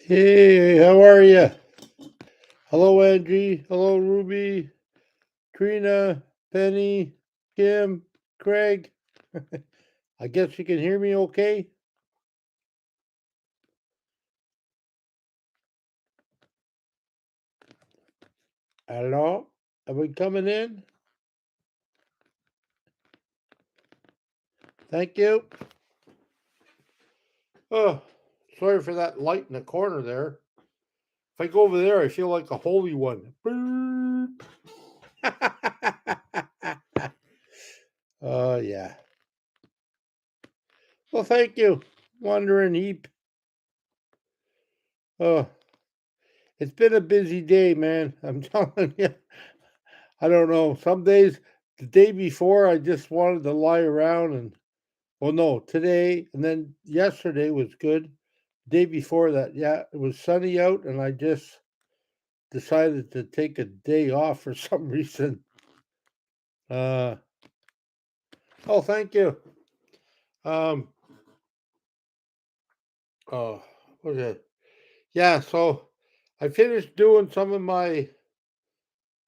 Hey, how are you? Hello, Angie. Hello, Ruby, Trina, Penny, Kim, Craig. I guess you can hear me okay? Hello? Are we coming in? Thank you. Oh, sorry for that light in the corner there. If I go over there, I feel like a holy one. Boop. Oh, yeah. Well, thank you. Wandering heap. Oh, it's been a busy day, man. I'm telling you. I don't know. Some days, the day before, I just wanted to lie around and, well, no, today and then yesterday was good. Day before that, yeah, it was sunny out, and I just decided to take a day off for some reason. Uh, oh, thank you. Um, oh, what was it? Yeah, so I finished doing some of my,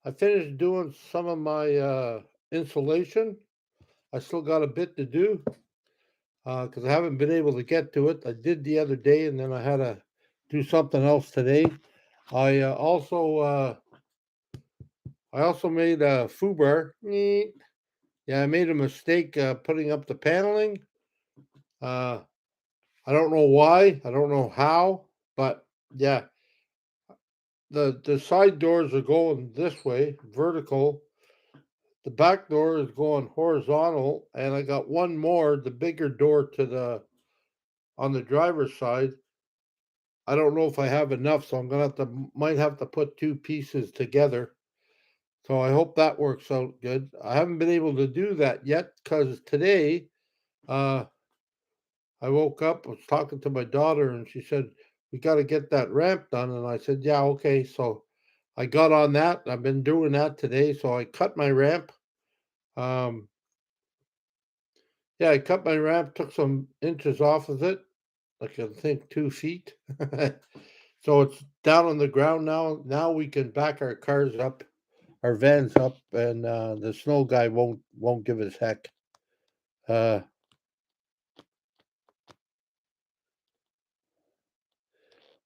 I finished doing some of my insulation. I still got a bit to do. Because I haven't been able to get to it. I did the other day, and then I had to do something else today. I also made a FUBAR. Yeah, I made a mistake putting up the paneling. Uh, I don't know why. I don't know how, but yeah, the side doors are going this way, vertical. The back door is going horizontal, and I got one more, the bigger door to the on the driver's side. I don't know if I have enough, so I'm gonna might have to put two pieces together. So I hope that works out good. I haven't been able to do that yet because today, uh, I woke up, was talking to my daughter, and she said, "We got to get that ramp done." And I said, "Yeah, okay." So I got on that. I've been doing that today. So I cut my ramp. Um, yeah, I cut my ramp, took some inches off of it, like I think 2 feet. So it's down on the ground now. Now we can back our cars up, our vans up, and the snow guy won't give us heck. Uh,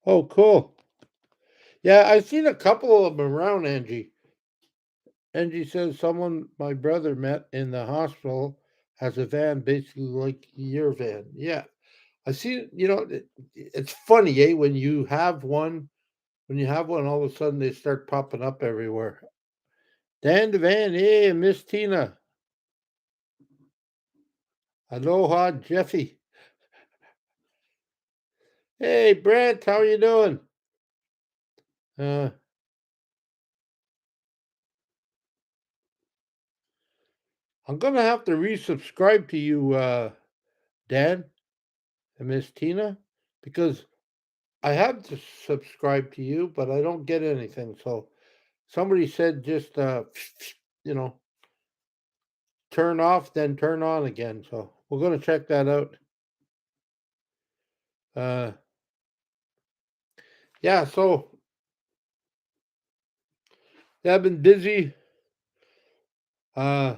oh, cool. Yeah, I've seen a couple of them around, Angie. Angie says someone my brother met in the hospital has a van basically like your van. Yeah, I see it. It's funny, eh? When you have one, all of a sudden they start popping up everywhere. Dan the van, hey, Miss Tina. Aloha, Jeffy. Hey, Brent, how are you doing? Uh, I'm gonna have to resubscribe to you, Dan and Miss Tina, because I have to subscribe to you, but I don't get anything. So somebody said just you know, turn off, then turn on again. So we're gonna check that out. Uh, yeah. So yeah, I've been busy. Uh,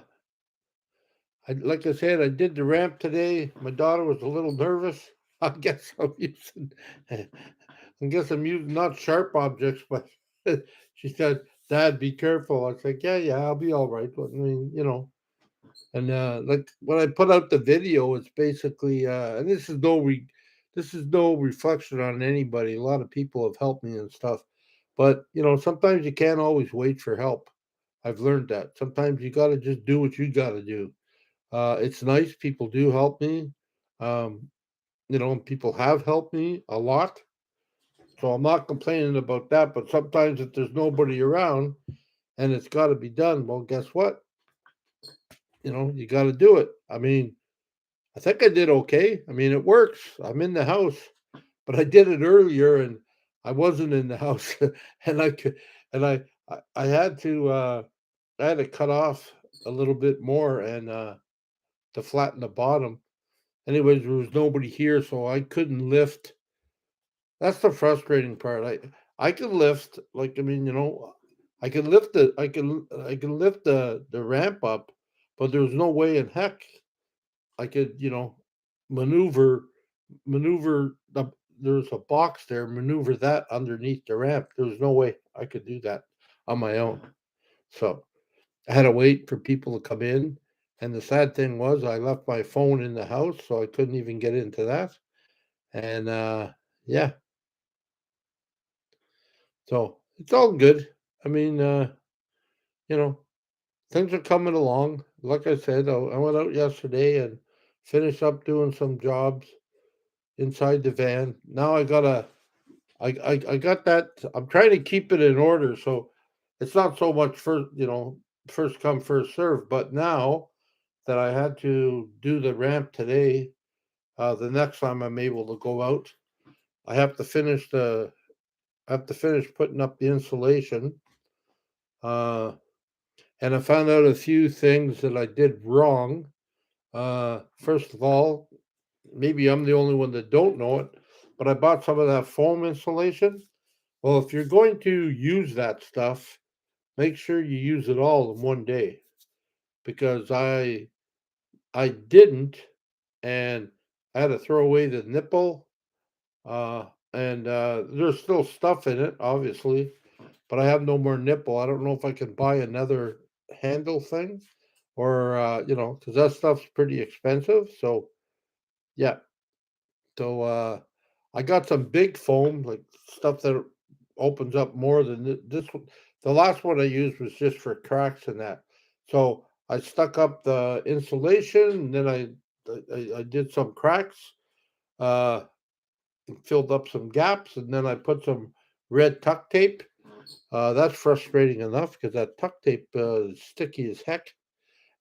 like I said, I did the ramp today. My daughter was a little nervous. I guess I'm using, I guess I'm using not sharp objects, but she said, "Dad, be careful." I was like, "Yeah, yeah, I'll be all right." But, I mean, and like when I put out the video, it's basically, and this is no reflection on anybody. A lot of people have helped me and stuff, but sometimes you can't always wait for help. I've learned that sometimes you got to just do what you got to do. It's nice people do help me. Um, people have helped me a lot, so I'm not complaining about that. But sometimes if there's nobody around and it's got to be done, well, guess what? You got to do it. I mean, I think I did okay. I mean, it works. I'm in the house, but I did it earlier and I wasn't in the house, and I could, and I had to, I had to cut off a little bit more and to flatten the bottom. Anyways, there was nobody here, so I couldn't lift That's the frustrating part. I can lift, like, I mean, I can lift the ramp up, but there's no way in heck I could, maneuver maneuver there's a box there, maneuver that underneath the ramp. There's no way I could do that on my own. So I had to wait for people to come in. And the sad thing was I left my phone in the house, so I couldn't even get into that. And yeah, so it's all good. I mean, you know, things are coming along. Like I said, I went out yesterday and finished up doing some jobs inside the van. Now I got that. I'm trying to keep it in order, so it's not so much first come first serve. But now that I had to do the ramp today, the next time I'm able to go out, I have to finish the I have to finish putting up the insulation. Uh, and I found out a few things that I did wrong. First of all, maybe I'm the only one that don't know it, but I bought some of that foam insulation. Well, if you're going to use that stuff, make sure you use it all in one day because I didn't, and I had to throw away the nipple. Uh, and there's still stuff in it, obviously, but I have no more nipple. I don't know if I can buy another handle thing or because that stuff's pretty expensive. So yeah, so I got some big foam, like stuff that opens up more than this one. The last one I used was just for cracks and that. So I stuck up the insulation, and then I did some cracks, uh, and filled up some gaps, and then I put some red tuck tape. That's frustrating enough because that tuck tape is sticky as heck,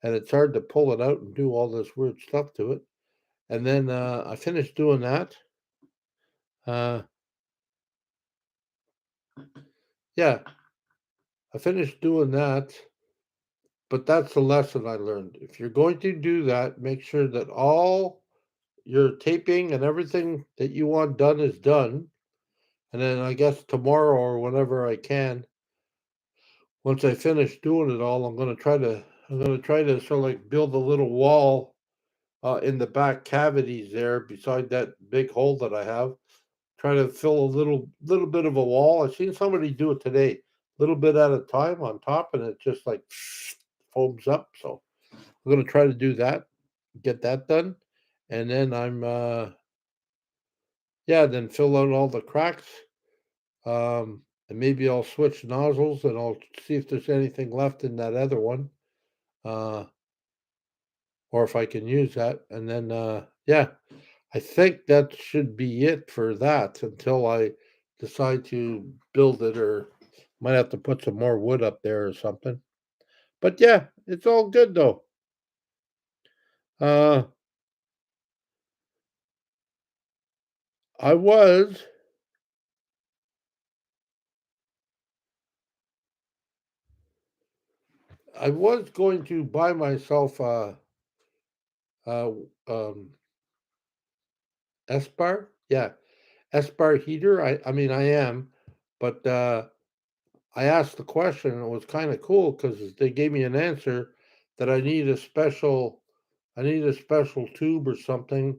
and it's hard to pull it out and do all this weird stuff to it. And then I finished doing that. Uh, yeah, I finished doing that, but that's the lesson I learned. If you're going to do that, make sure that all your taping and everything that you want done is done. And then I guess tomorrow or whenever I can, once I finish doing it all, I'm gonna try to sort of like build a little wall in the back cavities there beside that big hole that I have. Try to fill a little bit of a wall. I seen somebody do it today, little bit at a time on top, and it just like foams up. So I'm gonna try to do that, get that done, and then then fill out all the cracks. And maybe I'll switch nozzles and I'll see if there's anything left in that other one, uh, or if I can use that. And then I think that should be it for that until I decide to build it, or might have to put some more wood up there or something. But yeah, it's all good though. Uh, I was I was going to buy myself a Espar, yeah, Espar heater. I mean I am, but I asked the question and it was kind of cool because they gave me an answer that I need a special tube or something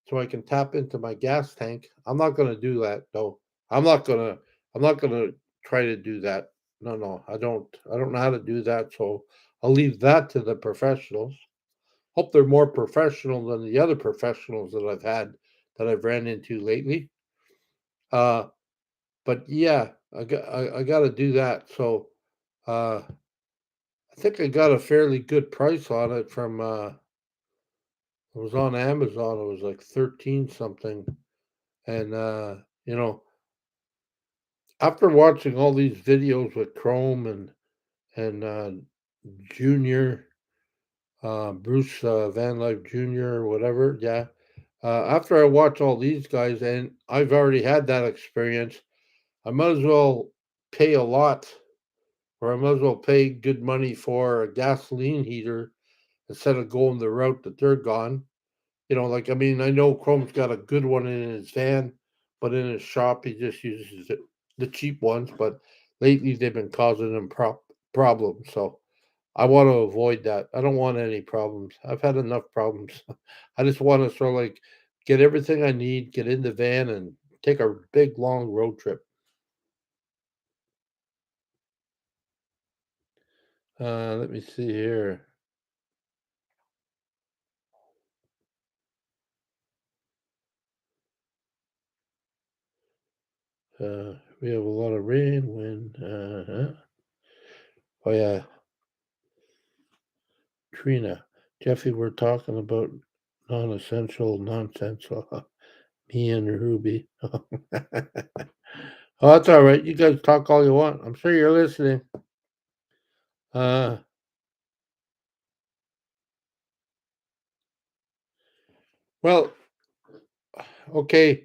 so I can tap into my gas tank. I'm not gonna do that though. I'm not gonna I'm not gonna try to do that. No, no, I don't know how to do that, so I'll leave that to the professionals. Hope they're more professional than the other professionals that I've ran into lately. Uh, but yeah, I got to do that. So uh, I think I got a fairly good price on it from it was on Amazon. It was like 13 something. And you know, after watching all these videos with Chrome and Junior Bruce Van Life Jr. or whatever, yeah. After I watch all these guys, and I've already had that experience, I might as well pay a lot, or I might as well pay good money for a gasoline heater instead of going the route that they're gone. Like I mean, I know Chrome's got a good one in his van, but in his shop he just uses the cheap ones. But lately they've been causing him problems. So I want to avoid that. I don't want any problems. I've had enough problems. I just want to sort of like get everything I need, get in the van, and take a big long road trip. Let me see here. We have a lot of rain, wind. Oh yeah, Trina, Jeffy, we're talking about non-essential nonsense. Me and Ruby. Oh, that's all right. You guys talk all you want. I'm sure you're listening. Uh, well, okay.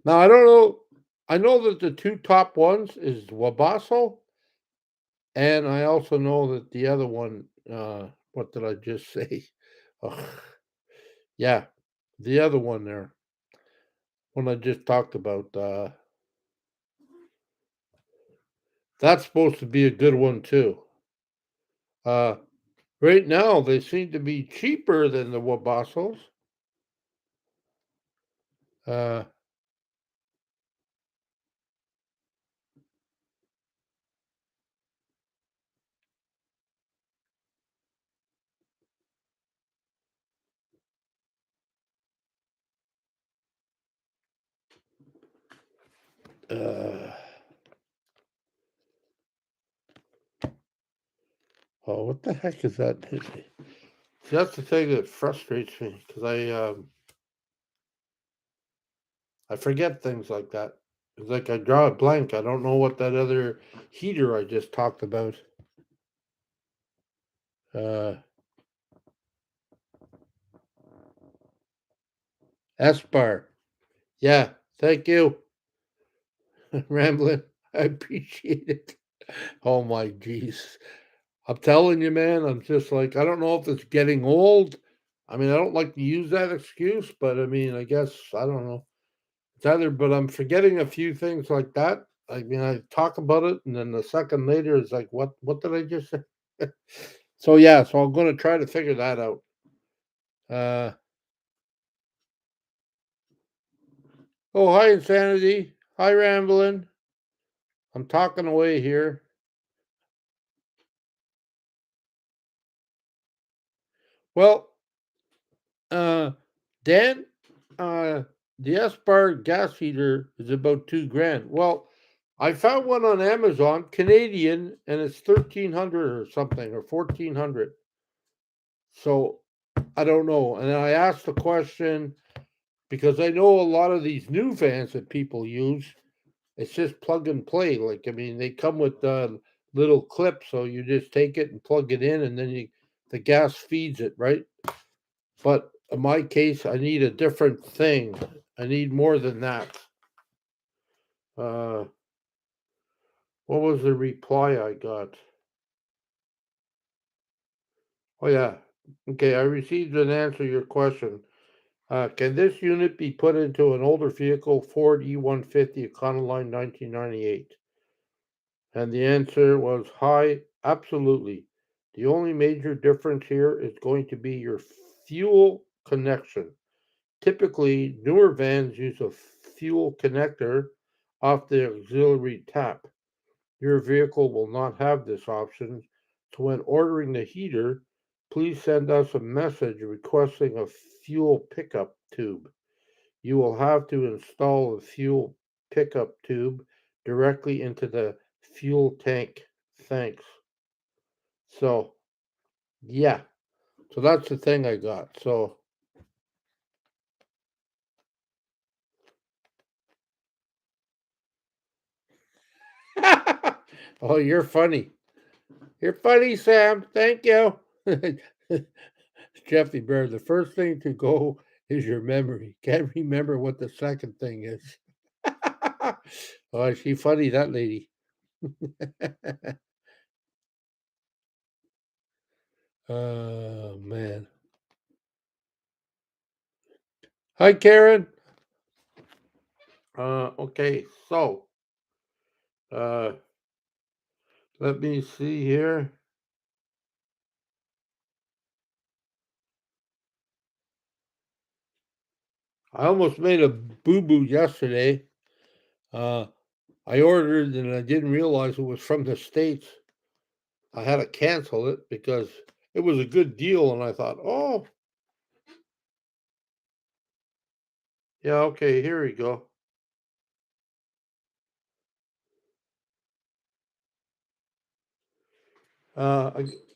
Now I don't know. I know that the two top ones is Wabasso, and I also know that the other one. What did I just say? Ugh, yeah, the other one there. One I just talked about. That's supposed to be a good one too. Uh, right now they seem to be cheaper than the Wabassos. Uh, uh, oh, what the heck is that? See, that's the thing that frustrates me because I forget things like that. It's like I draw a blank. I don't know what that other heater I just talked about. Uh, Espar. Yeah, thank you, Ramblin'. I appreciate it. Oh my geez. I'm telling you, man, I'm just like, I don't know if it's getting old. I mean, I don't like to use that excuse, but I mean, I guess, I don't know. It's either, but I'm forgetting a few things like that. I mean, I talk about it, and then the second later is like, what did I just say? So yeah, so I'm going to try to figure that out. Uh, oh, hi, Insanity. Hi, Ramblin'. I'm talking away here. Well, uh, Dan, uh, the S-Bar gas heater is about 2 grand. Well, I found one on Amazon, Canadian, and it's 1,300 or something, or 1,400. So I don't know. And I asked the question because I know a lot of these new vans that people use, it's just plug and play. Like, I mean, they come with little clips, so you just take it and plug it in, and then the gas feeds it, right? But in my case, I need a different thing. I need more than that. Uh, what was the reply I got? Oh yeah. Okay, I received an answer to your question. Can this unit be put into an older vehicle, Ford E150 Econoline 1998? And the answer was hi, absolutely. The only major difference here is going to be your fuel connection. Typically, newer vans use a fuel connector off the auxiliary tap. Your vehicle will not have this option, so when ordering the heater, please send us a message requesting a fuel pickup tube. You will have to install a fuel pickup tube directly into the fuel tank. Thanks. So, yeah. So that's the thing I got. So, oh, you're funny. You're funny, Sam. Thank you. Jeffy Bear, the first thing to go is your memory. Can't remember what the second thing is. Oh, is she funny, that lady? Oh, man. Hi, Karen. Okay, so uh, let me see here. I almost made a boo boo yesterday. I ordered and I didn't realize it was from the States. I had to cancel it because it was a good deal, and I thought, oh, yeah, okay, here we go.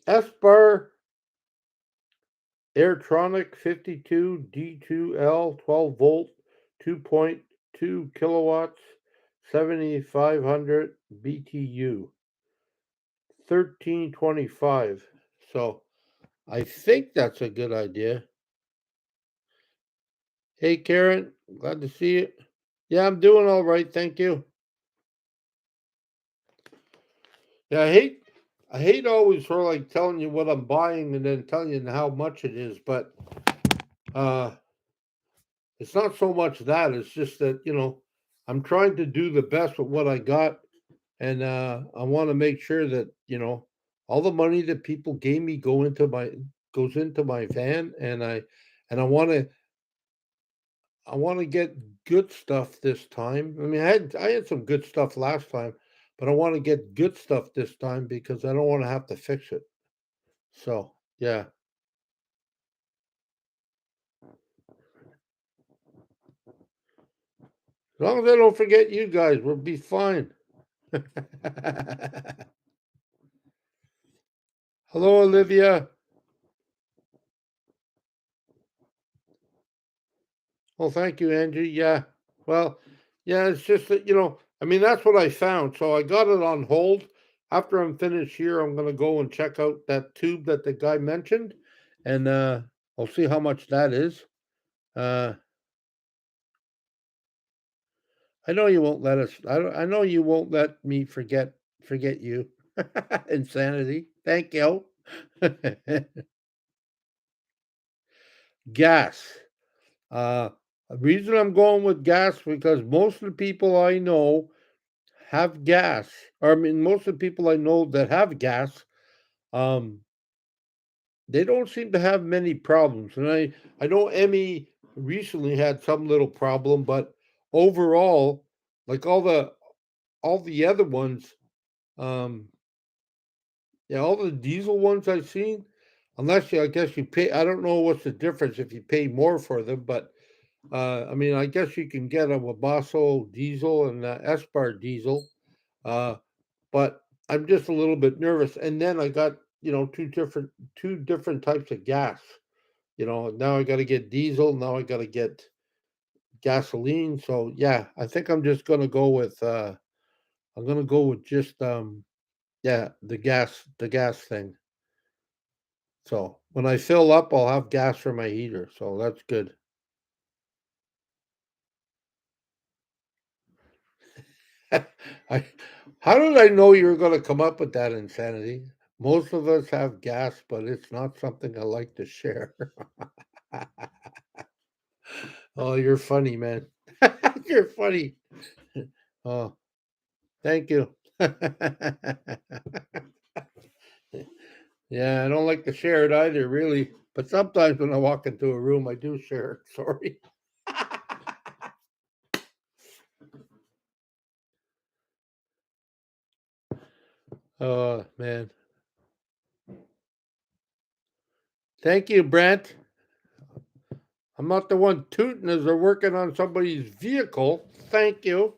S-Bar Airtronic 52 D2L 12 volt 2.2 kilowatts 7500 BTU 1325. So I think that's a good idea. Hey Karen, glad to see you. Yeah, I'm doing all right, thank you. Yeah, I hate always for like telling you what I'm buying and then telling you how much it is, but uh it's not so much that, it's just that, I'm trying to do the best with what I got, and I want to make sure that, all the money that people gave me goes into my van, and I want to get good stuff this time. I mean, I had some good stuff last time, but I want to get good stuff this time because I don't want to have to fix it. So, yeah. As long as I don't forget you guys, we'll be fine. Hello, Olivia. Well, thank you, Angie. Yeah. Well, yeah, it's just that, I mean, that's what I found. So I got it on hold. After I'm finished here, I'm going to go and check out that tube that the guy mentioned, and I'll see how much that is. Uh, I know you won't let us. I know you won't let me forget you. Insanity. Thank you. Gas. Uh, the reason I'm going with gas because most of the people I know have gas. Or I mean, most of the people I know that have gas, um, they don't seem to have many problems. And I know Emmy recently had some little problem, but overall, like all the other ones, um, yeah, all the diesel ones I've seen, I guess you pay. I don't know what's the difference if you pay more for them, but I mean, I guess you can get a Wabasso diesel and a Espar diesel. Uh, but I'm just a little bit nervous. And then I got, two different types of gas. Now I got to get diesel. Now I got to get gasoline. So yeah, I think I'm just gonna go with. I'm gonna go with just yeah, the gas thing. So when I fill up, I'll have gas for my heater. So that's good. I, how did I know you were going to come up with that insanity? Most of us have gas, but it's not something I like to share. Oh, you're funny, man. You're funny. Oh, thank you. Yeah, I don't like to share it either, really. But sometimes when I walk into a room, I do share it. Sorry. Oh, man. Thank you, Brent. I'm not the one tooting as they're working on somebody's vehicle. Thank you.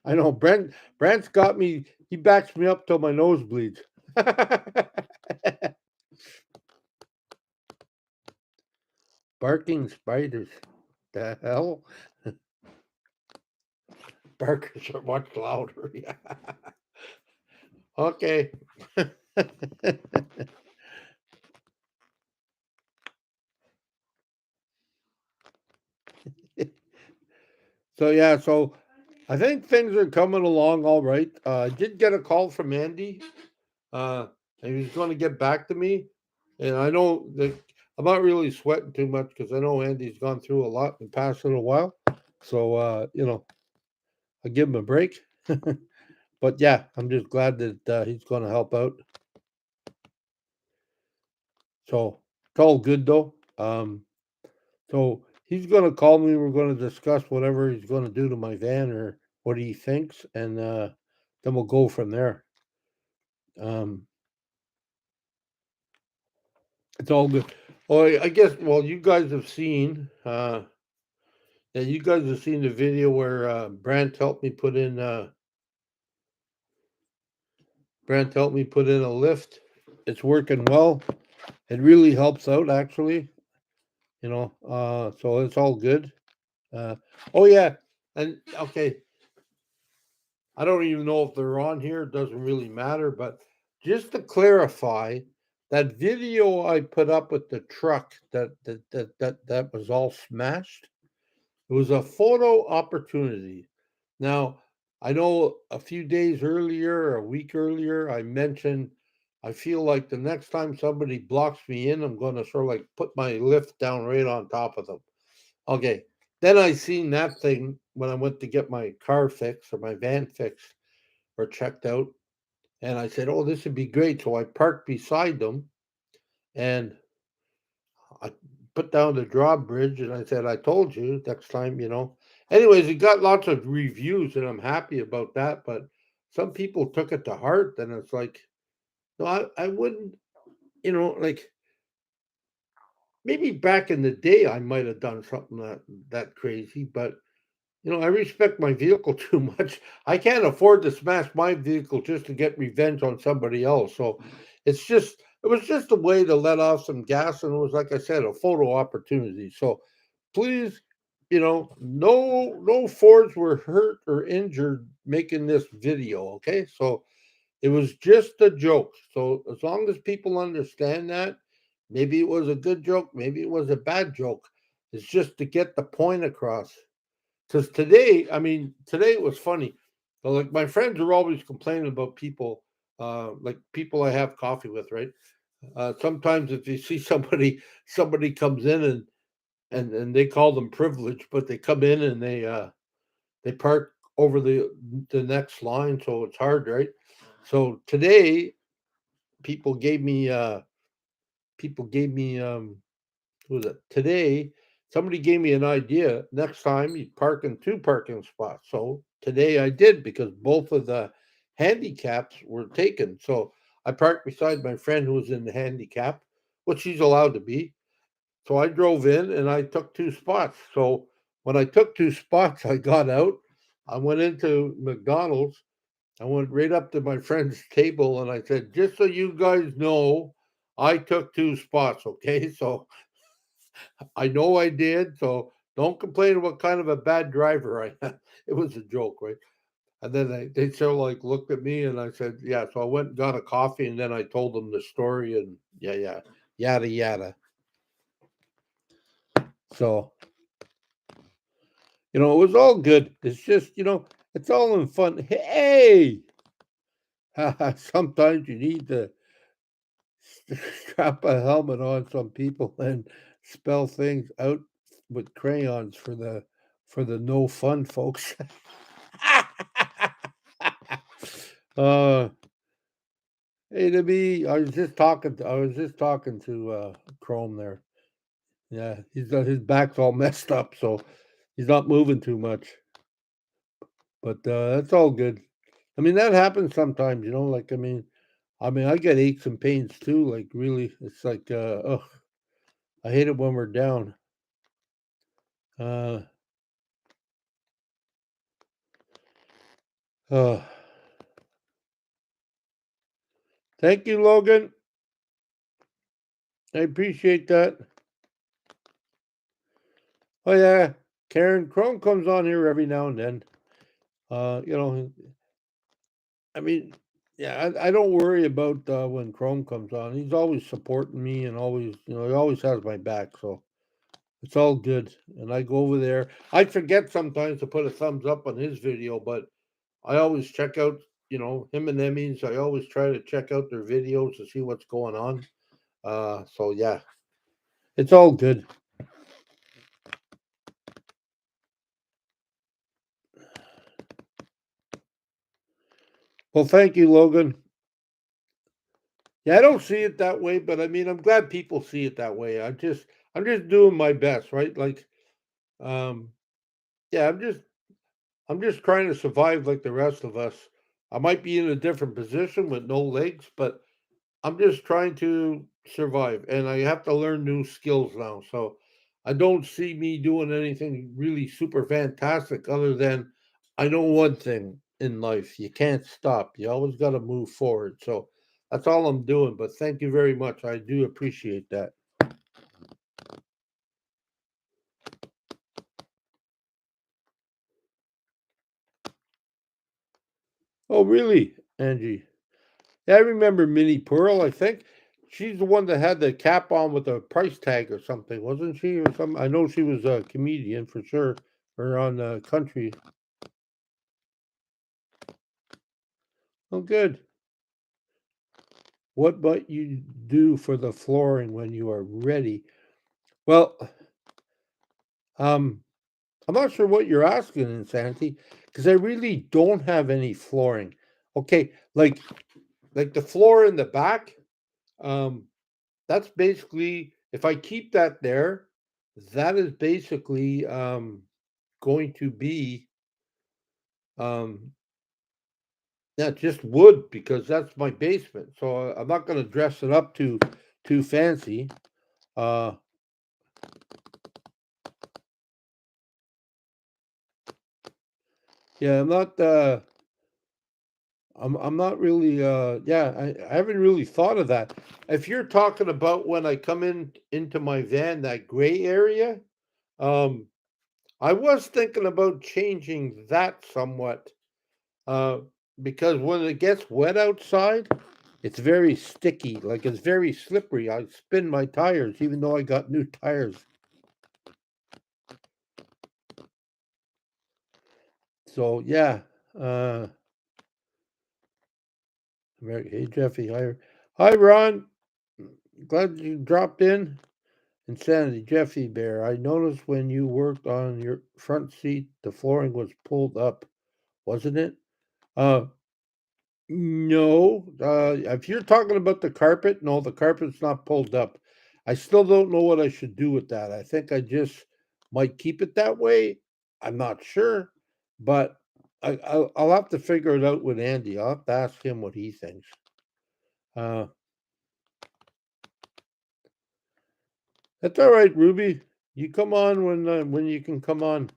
I know Brent's got me. He backs me up till my nose bleeds. Barking spiders. The hell? Barkers are much louder. Yeah. Okay. So yeah, so I think things are coming along all right. I did get a call from Andy. Uh, and he's going to get back to me. And I know that I'm not really sweating too much because I know Andy's gone through a lot in the past little while. So I'll give him a break. But yeah, I'm just glad that he's going to help out. So it's all good though. So he's going to call me. We're going to discuss whatever he's going to do to my van or what he thinks, and then we'll go from there. Um, it's all good. Oh, I guess. Well, you guys have seen. Yeah, you guys have seen the video where Brant helped me put in. Brant helped me put in a lift. It's working well. It really helps out, actually. So it's all good. Uh, oh yeah, and okay, I don't even know if they're on here. It doesn't really matter, but just to clarify, that video I put up with the truck that was all smashed, it was a photo opportunity. Now, I know a few days earlier, a week earlier, I mentioned I feel like the next time somebody blocks me in, I'm going to sort of like put my lift down right on top of them. Okay. Then I seen that thing when I went to get my car fixed or my van fixed or checked out. And I said, oh, this would be great. So I parked beside them and I put down the drawbridge and I said, I told you next time. Anyways, it got lots of reviews and I'm happy about that. But some people took it to heart. And it's like, no, I wouldn't, like maybe back in the day I might have done something that crazy, but I respect my vehicle too much. I can't afford to smash my vehicle just to get revenge on somebody else. So it was just a way to let off some gas. And it was, like I said, a photo opportunity. So please, no Fords were hurt or injured making this video. Okay. So it was just a joke. So as long as people understand that, maybe it was a good joke, maybe it was a bad joke. It's just to get the point across. Because today it was funny. So, like my friends are always complaining about people, like people I have coffee with, right? Sometimes if you see somebody comes in and they call them privileged, but they come in and they park over the next line, so it's hard, right? So today people gave me what was it today? Somebody gave me an idea. Next time you park in two parking spots. So today I did because both of the handicaps were taken. So I parked beside my friend who was in the handicap, which he's allowed to be. So I drove in and I took two spots. So when I took two spots, I got out. I went into McDonald's. I went right up to my friend's table and I said, just so you guys know, I took two spots. Okay. So I know I did, so don't complain what kind of a bad driver I am. It was a joke, right? And then they sort of like looked at me and I said, yeah. So I went and got a coffee and then I told them the story and yeah, yada yada. So, it was all good. It's just, it's all in fun. Hey, sometimes you need to strap a helmet on some people and spell things out with crayons for the no fun folks. uh hey to me, I was just talking to Chrome there. Yeah, he's got his back's all messed up, so he's not moving too much. But that's all good. That happens sometimes, like I get aches and pains too, like really. It's like ugh, I hate it when we're down. Uh uh Thank you, Logan. I appreciate that. Oh yeah, Karen Chrome comes on here every now and then. Uh, you know, I mean, yeah, I don't worry about when Chrome comes on. He's always supporting me and always, he always has my back. So it's all good. And I go over there. I forget sometimes to put a thumbs up on his video, but I always check out, him and Emmys. I always try to check out their videos to see what's going on. So yeah, it's all good. Well, thank you, Logan. Yeah, I don't see it that way, but I mean, I'm glad people see it that way. I'm just doing my best, right? Like, um, yeah, I'm just trying to survive like the rest of us. I might be in a different position with no legs, but I'm just trying to survive, and I have to learn new skills now. So I don't see me doing anything really super fantastic other than I know one thing in life: you can't stop. You always got to move forward. So that's all I'm doing. But thank you very much. I do appreciate that. Oh, really, Angie? Yeah, I remember Minnie Pearl. I think she's the one that had the cap on with a price tag or something, wasn't she? Or something. I know she was a comedian for sure, or on country. Oh, good. What might you do for the flooring when you are ready? Well, um, I'm not sure what you're asking, Insanity, because I really don't have any flooring. Okay, like the floor in the back. Um, that's basically if I keep that there, that is basically going to be um yeah, just wood because that's my basement. So I'm not going to dress it up too fancy. Uh yeah, I'm not really yeah, I haven't really thought of that. If you're talking about when I come in into my van, that gray area, um I was thinking about changing that somewhat. Uh, because when it gets wet outside, it's very sticky, like it's very slippery. I spin my tires, even though I got new tires. So yeah, uh, hey Jeffy, hi Ron. Glad you dropped in. Insanity, Jeffy Bear. I noticed when you worked on your front seat, the flooring was pulled up, wasn't it? Uh, No, if you're talking about the carpet, no, the carpet's not pulled up. I still don't know what I should do with that. I think I just might keep it that way. I'm not sure, but I'll have to figure it out with Andy. I'll have to ask him what he thinks. Uh, that's all right, Ruby. You come on when you can come on.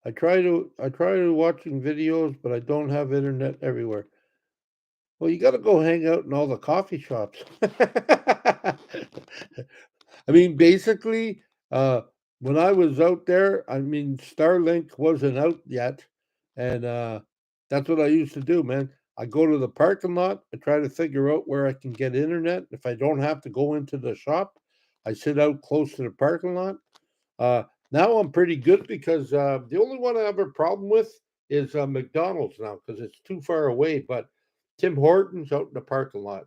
I try to watching videos, but I don't have internet everywhere. Well, you got to go hang out in all the coffee shops. I mean, basically, uh, when I was out there, I mean, Starlink wasn't out yet, and that's what I used to do, man. I go to the parking lot, I try to figure out where I can get internet. If I don't have to go into the shop, I sit out close to the parking lot. Uh, Now I'm pretty good because the only one I have a problem with is McDonald's now because it's too far away. But Tim Hortons out in the parking lot,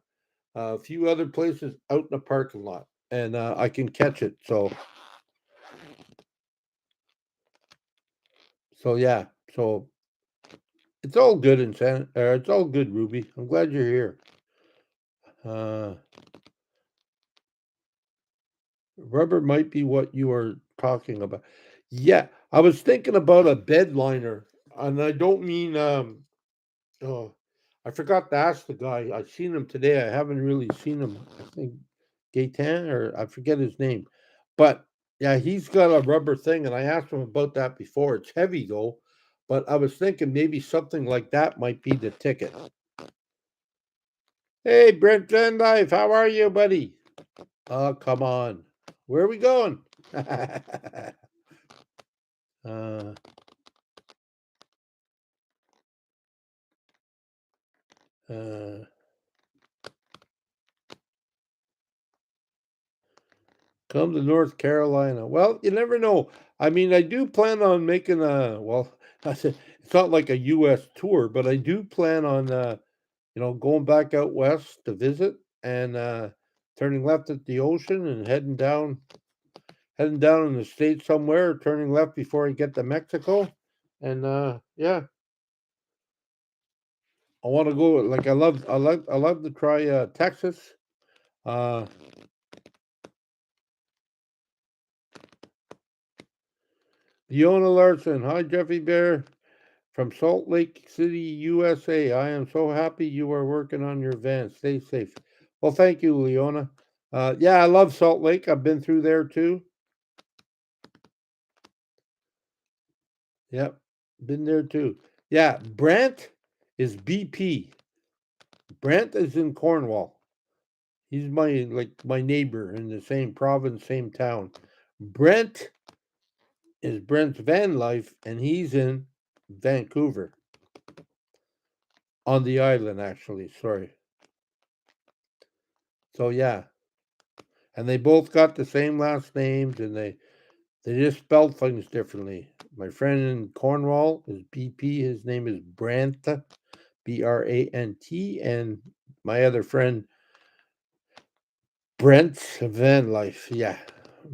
a few other places out in the parking lot, and I can catch it. So yeah, so it's all good in it's all good, Ruby. I'm glad you're here. Uh, Rubber might be what you are talking about. Yeah, I was thinking about a bed liner, and I don't mean oh, I forgot to ask the guy. I seen him today. I haven't really seen him. I think Gaetan or I forget his name. But yeah, he's got a rubber thing, and I asked him about that before. It's heavy though, but I was thinking maybe something like that might be the ticket. Hey, Brent Van Life, how are you, buddy? Oh, come on. Where are we going? uh, uh, Come to North Carolina. Well, you never know. I mean, I do plan on making a well, it's not like a US tour, but I do plan on going back out west to visit and turning left at the ocean and heading down in the state somewhere, turning left before I get to Mexico. And yeah. I want to go. Like I love to try Texas. Uh, Leona Larson, hi Jeffy Bear from Salt Lake City, USA. I am so happy you are working on your van. Stay safe. Well, thank you, Leona. Yeah, I love Salt Lake. I've been through there too. Yep, been there too. Yeah, Brant is BP. Brant is in Cornwall. He's my neighbor in the same province, same town. Brent is Brent's van life, and he's in Vancouver on the island, actually. Sorry. So yeah, and they both got the same last names, and they just spelled things differently. My friend in Cornwall is BP. His name is Brant, Brant, and my other friend Brent Van Life. Yeah,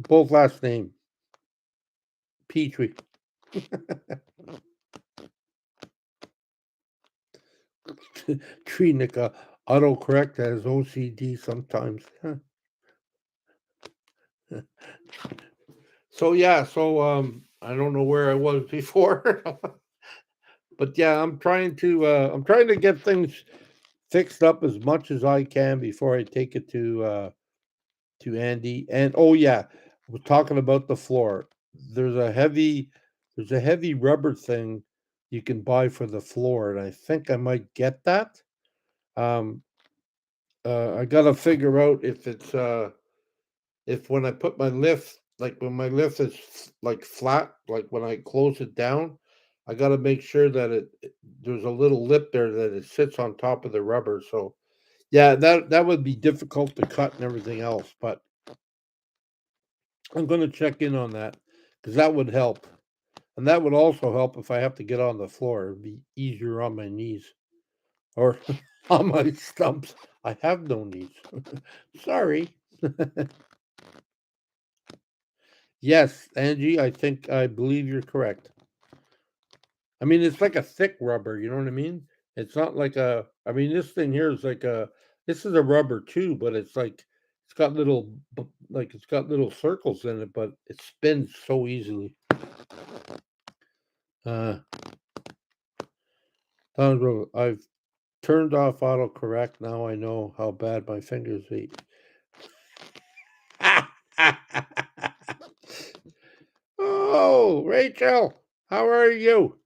both last name Petrie. Trinica autocorrect has OCD sometimes. So yeah, I don't know where I was before, but yeah, I'm trying to get things fixed up as much as I can before I take it to Andy. And oh yeah, we're talking about the floor. There's a heavy there's a heavy rubber thing you can buy for the floor, and I think I might get that. Um, I gotta figure out if when I put my lift, like when my lift is like flat, like when I close it down, I got to make sure that there's a little lip there that it sits on top of the rubber. So yeah, that would be difficult to cut and everything else, but I'm going to check in on that because that would help, and that would also help if I have to get on the floor. It'd be easier on my knees or on my stumps. I have no knees. Sorry. Yes, Angie, I believe you're correct. I mean, it's like a thick rubber, you know what I mean? It's not like I mean, this thing here is like this is a rubber too, but it's like, it's got it's got little circles in it, but it spins so easily. Uh, I've turned off autocorrect. Now I know how bad my fingers eat. Oh, Rachel, how are you?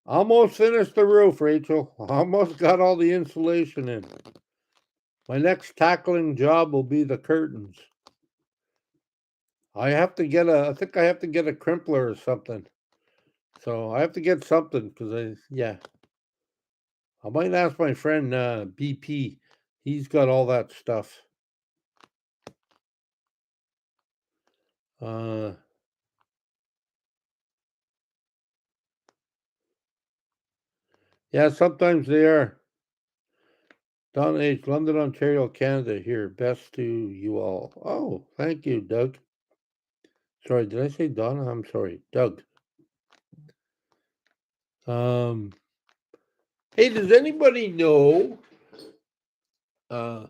Almost finished the roof, Rachel. Almost got all the insulation in. My next tackling job will be the curtains. I think I have to get a crimpler or something. So I have to get something because yeah. I might ask my friend BP. He's got all that stuff. Uh, yeah, sometimes they are. Don H, London, Ontario, Canada. Here, best to you all. Oh, thank you, Doug. Sorry, did I say Donna? I'm sorry, Doug. Um, hey, does anybody know? Uh,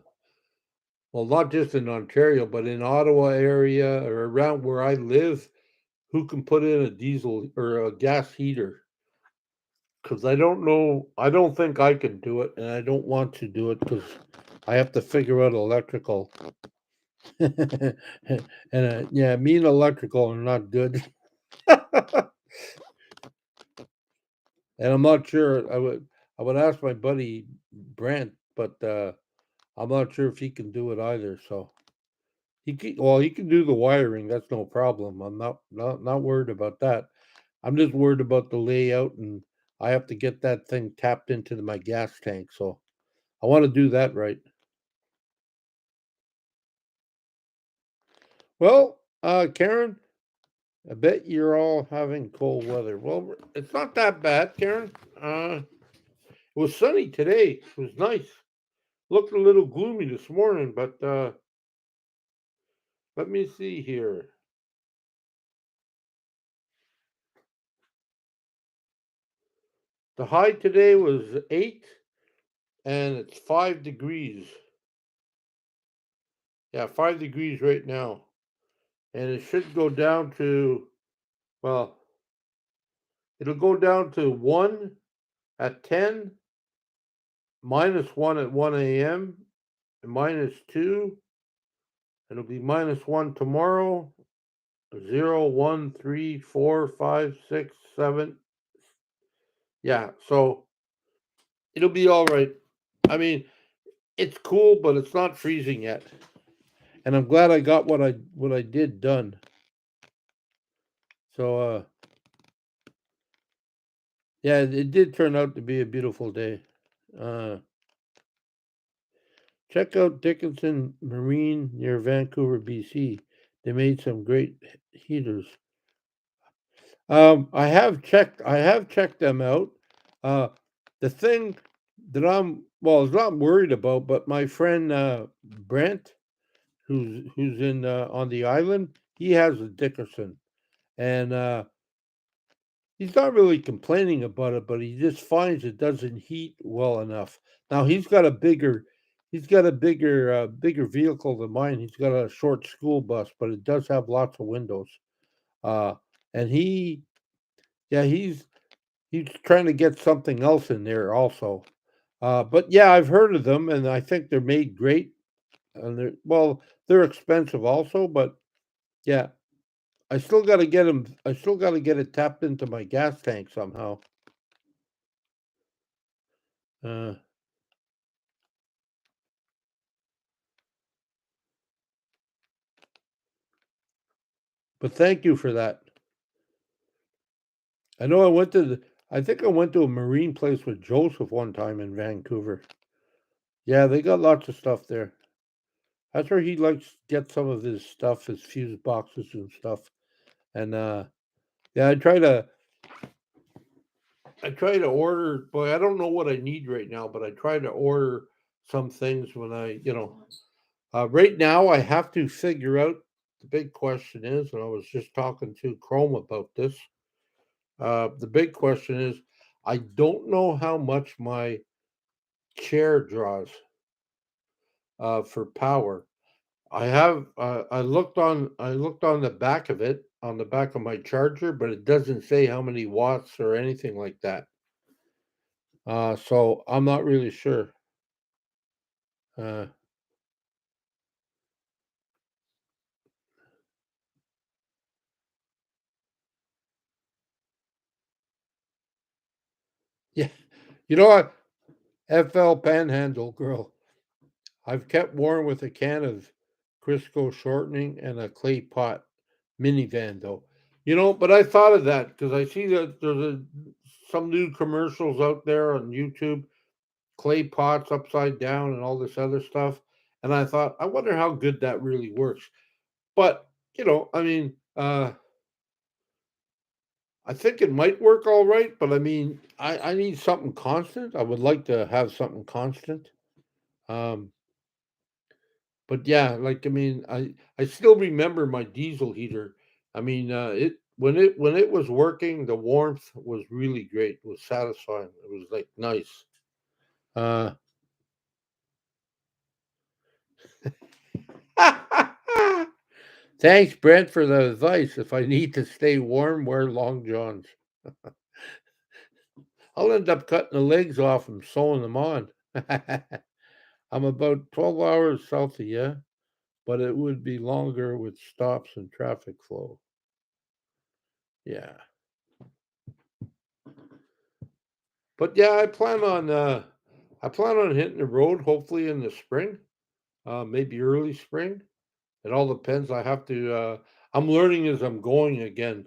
well, not just in Ontario, but in Ottawa area or around where I live, who can put in a diesel or a gas heater? Because I don't know, I don't think I can do it, and I don't want to do it because I have to figure out electrical. and yeah, me and electrical are not good. And I'm not sure. I would ask my buddy Brent, but I'm not sure if he can do it either. So he can do the wiring. That's no problem. I'm not worried about that. I'm just worried about the layout, and I have to get that thing tapped into my gas tank. So I want to do that right. Well, Karen, I bet you're all having cold weather. Well, it's not that bad, Karen. It was sunny today. It was nice. Looked a little gloomy this morning, but let me see here. The high today was 8 and it's 5 degrees. Yeah, 5 degrees right now. And it should go down to, well, it'll go down to 1 at 10, -1 at 1 a.m., and -2, and it'll be -1 tomorrow. 0, 1, 3, 4, 5, 6, 7. Yeah, so it'll be all right. I mean, it's cool, but it's not freezing yet. And I'm glad I got what I did done. So yeah, it did turn out to be a beautiful day. Uh Check out Dickinson Marine near Vancouver, BC. They made some great heaters. I have checked them out. Uh, the thing that I'm not worried about, but my friend Brent, who's in on the island, he has a Dickerson, and he's not really complaining about it, but he just finds it doesn't heat well enough. Now he's got a bigger vehicle than mine. He's got a short school bus, but it does have lots of windows. Uh, and yeah, he's trying to get something else in there also. But yeah, I've heard of them, and I think they're made great. And they're expensive also, but yeah, I still got to get them. I still got to get it tapped into my gas tank somehow. Uh, but thank you for that. I know I think I went to a marine place with Joseph one time in Vancouver. Yeah, they got lots of stuff there. That's where he likes to get some of his stuff, his fuse boxes and stuff. And yeah, I try to order, boy, I don't know what I need right now, but I try to order some things when right now I have to figure out the big question is, and I was just talking to Chrome about this. The big question is, I don't know how much my chair draws for power. I looked on the back of it, on the back of my charger, but it doesn't say how many watts or anything like that. So I'm not really sure. Uh, yeah, you know what? FL Panhandle girl. I've kept warm with a can of Crisco shortening and a clay pot minivan, though. But I thought of that because I see that some new commercials out there on YouTube, clay pots upside down and all this other stuff. And I thought, I wonder how good that really works. But, I mean, I think it might work all right, but I mean, I need something constant. I would like to have something constant. Um, but yeah, like I mean, I still remember my diesel heater. I mean, it was working, the warmth was really great. It was satisfying. It was like nice. Uh, Thanks, Brent, for the advice. If I need to stay warm, wear long johns. I'll end up cutting the legs off and sewing them on. I'm about 12 hours south of you, but it would be longer with stops and traffic flow. Yeah. But yeah, I plan on hitting the road hopefully in the spring, maybe early spring. It all depends. I'm learning as I'm going again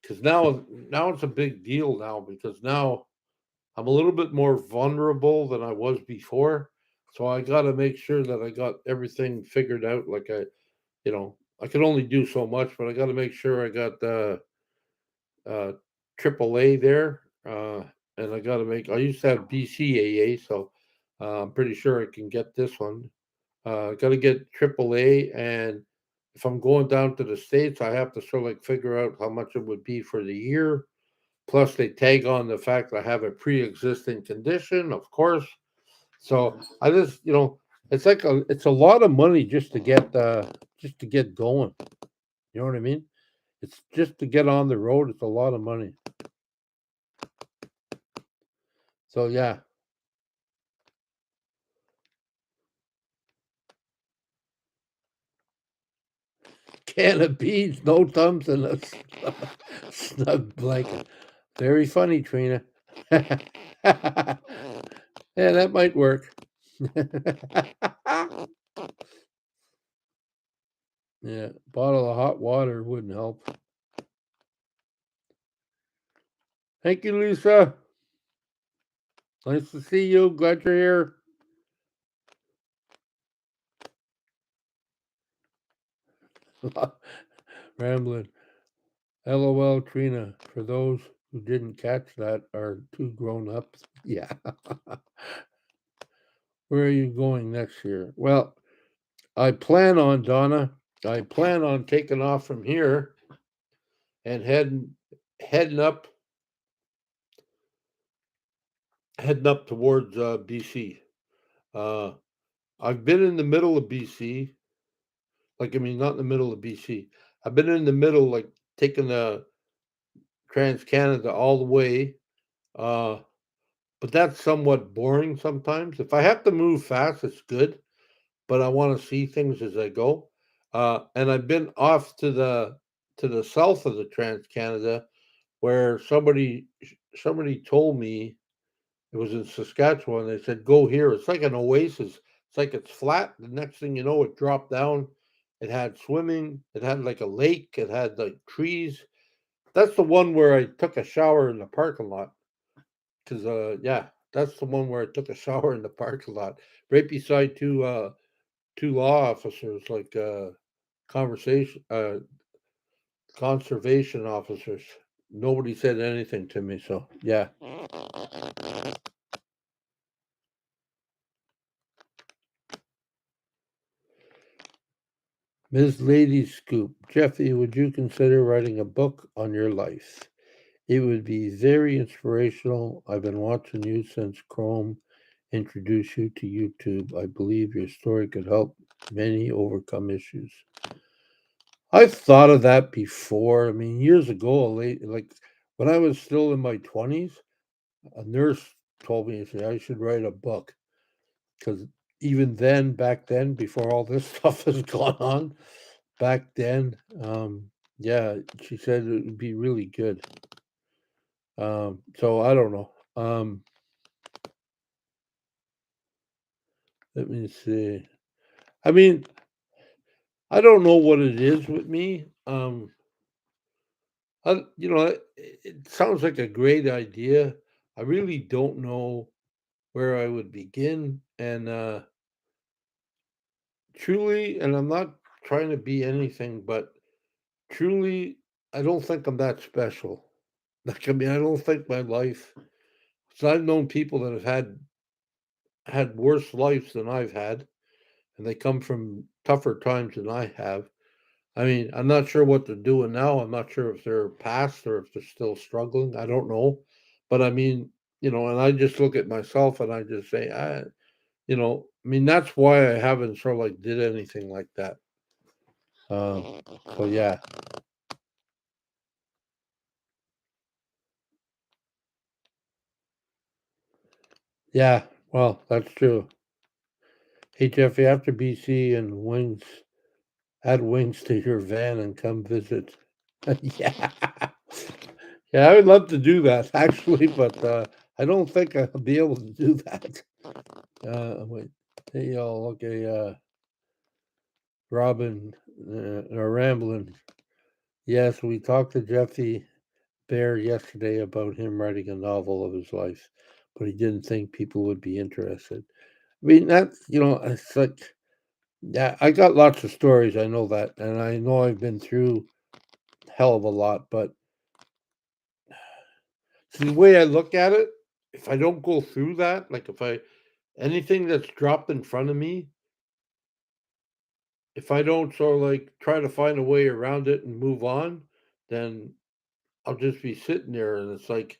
because now it's a big deal now because now I'm a little bit more vulnerable than I was before. So I got to make sure that I got everything figured out. Like I can only do so much, but I got to make sure I got uh, AAA there, and I got to make. I used to have BCAA, so I'm pretty sure I can get this one. Got to get AAA, and if I'm going down to the states, I have to sort of like figure out how much it would be for the year. Plus, they tag on the fact that I have a pre-existing condition, of course. So I just, it's a lot of money just to get going. You know what I mean? It's just to get on the road. It's a lot of money. So yeah, can of beans, no thumbs, and a snug blanket. Very funny, Trina. Yeah, that might work. Yeah, bottle of hot water wouldn't help. Thank you, Lisa. Nice to see you. Glad you're here. Rambling. LOL, Trina. For those who didn't catch that, are two grown ups. Yeah. Where are you going next year? Well, I plan on, Donna, I plan on taking off from here and heading up heading up towards BC. Uh, I've been in the middle of BC, like I mean, not in the middle of BC. I've been in the middle, like taking the Trans Canada all the way. Uh, but that's somewhat boring sometimes. If I have to move fast, it's good, but I want to see things as I go. And I've been off to the south of the Trans Canada, where somebody told me it was in Saskatchewan. They said go here. It's like an oasis. It's like it's flat. The next thing you know, it dropped down. It had swimming. It had like a lake. It had like trees. That's the one where I took a shower in the parking lot. Cause yeah, that's the one where I took a shower in the parking lot, right beside two law officers, like conversation conservation officers. Nobody said anything to me, so yeah. Ms. Lady Scoop, Jeffy, would you consider writing a book on your life? It would be very inspirational. I've been watching you since Chrome introduced you to YouTube. I believe your story could help many overcome issues. I've thought of that before. I mean, years ago, like when I was still in my 20s, a nurse told me, I should write a book. Because even then, back then, before all this stuff has gone on, back then, yeah, she said it would be really good. So I don't know. Let me see. I mean, I don't know what it is with me. It sounds like a great idea. I really don't know where I would begin. And truly, and I'm not trying to be anything, but truly, I don't think I'm that special. Like, I mean, I don't think my life. So I've known people that have had worse lives than I've had, and they come from tougher times than I have. I mean, I'm not sure what they're doing now. I'm not sure if they're past or if they're still struggling. I don't know. But I mean, and I just look at myself and I just say, I mean, that's why I haven't sort of like did anything like that. So yeah, yeah. Well, that's true. Hey Jeffy, after BC and wings, add wings to your van and come visit. Yeah, yeah. I would love to do that actually, but I don't think I'll be able to do that. Wait. Hey y'all, okay. Robin, rambling. Yes, we talked to Jeffy Bear yesterday about him writing a novel of his life, but he didn't think people would be interested. I mean, it's like, yeah, I got lots of stories. I know that, and I know I've been through hell of a lot. But see, the way I look at it, if I don't go through that, like if I anything that's dropped in front of me, if I don't sort of like try to find a way around it and move on, then I'll just be sitting there, and it's like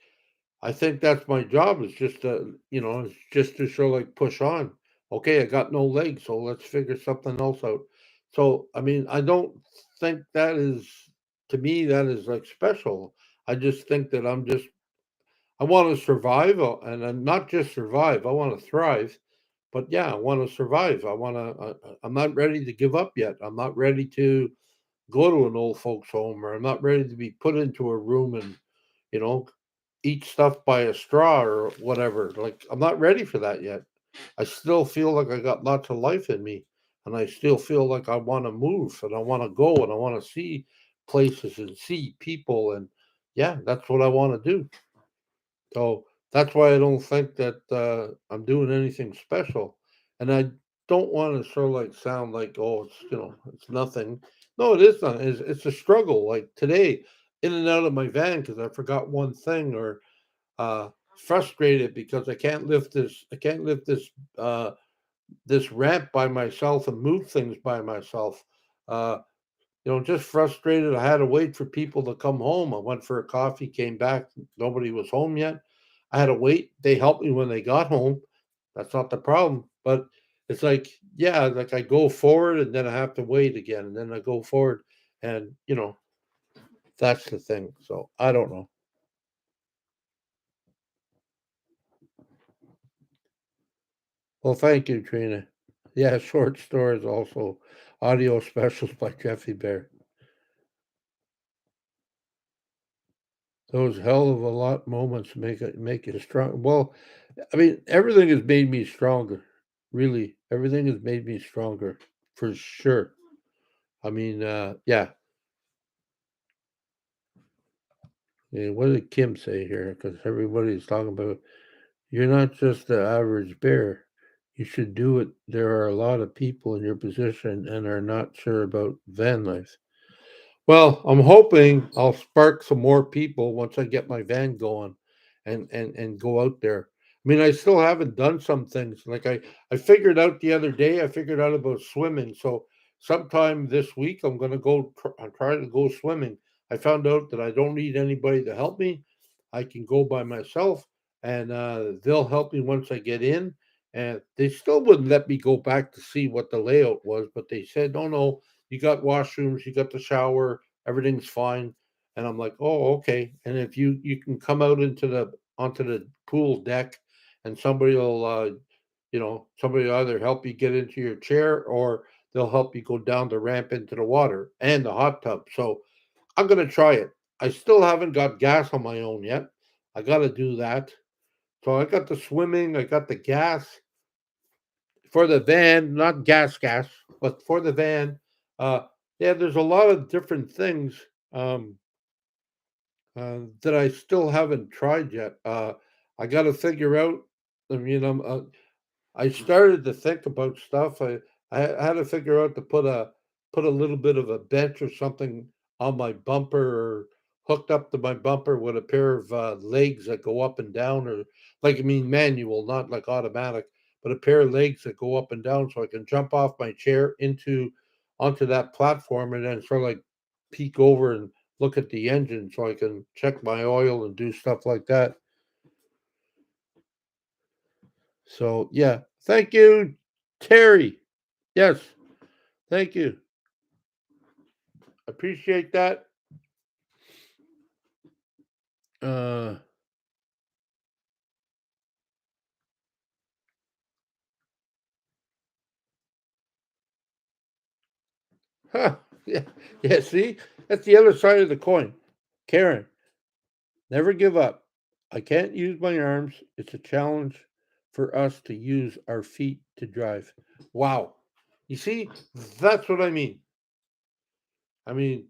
I think that's my job is just to, it's just to show like push on. Okay, I got no legs, so let's figure something else out. So, I mean, I don't think that is to me that is like special. I just think that I want to survive, and not just survive. I want to thrive. But yeah, I want to survive. I want to. I'm not ready to give up yet. I'm not ready to go to an old folks home, or I'm not ready to be put into a room and you know eat stuff by a straw or whatever. Like I'm not ready for that yet. I still feel like I got lots of life in me, and I still feel like I want to move and I want to go and I want to see places and see people and yeah, that's what I want to do. So that's why I don't think that I'm doing anything special, and I don't want to sort of like sound like oh it's it's nothing. No, it is not. It's a struggle. Like today, in and out of my van because I forgot one thing, or uh, frustrated because I can't lift this. I can't lift this ramp by myself and move things by myself. Uh, just frustrated. I had to wait for people to come home. I went for a coffee, came back, nobody was home yet. I had to wait. They helped me when they got home. That's not the problem. But it's like, yeah, like I go forward and then I have to wait again. And then I go forward. And, that's the thing. So I don't know. Well, thank you, Trina. Yeah, short stories also. Audio specials by Jeffy Bear. Those hell of a lot moments make you strong. Well, I mean, everything has made me stronger. Really, everything has made me stronger for sure. I mean, yeah. Yeah, what did Kim say here? Because everybody's talking about you're not just the average bear. You should do it. There are a lot of people in your position and are not sure about van life. Well, I'm hoping I'll spark some more people once I get my van going and go out there. I mean, I still haven't done some things. Like I figured out the other day, I figured out about swimming. So sometime this week I'm going to I'm trying to go swimming. I found out that I don't need anybody to help me. I can go by myself and they'll help me once I get in. And they still wouldn't let me go back to see what the layout was, but they said, "No, no, you got washrooms, you got the shower, everything's fine." And I'm like, "Oh, okay." And if you can come out into the onto the pool deck, and somebody will either help you get into your chair or they'll help you go down the ramp into the water and the hot tub. So I'm gonna try it. I still haven't got gas on my own yet. I got to do that. So I got the swimming, I got the gas for the van, not gas, but for the van. Uh, yeah, there's a lot of different things um, that I still haven't tried yet. I got to figure out. I mean, I started to think about stuff. I had to figure out to put a little bit of a bench or something on my bumper or hooked up to my bumper with a pair of legs that go up and down, or like I mean manual, not like automatic, but a pair of legs that go up and down so I can jump off my chair into onto that platform and then sort of like peek over and look at the engine so I can check my oil and do stuff like that. So yeah, thank you, Terry. Yes, thank you. Appreciate that. Uh, huh, yeah, yeah. See, that's the other side of the coin. Karen, never give up. I can't use my arms. It's a challenge for us to use our feet to drive. Wow. You see, that's what I mean. I mean,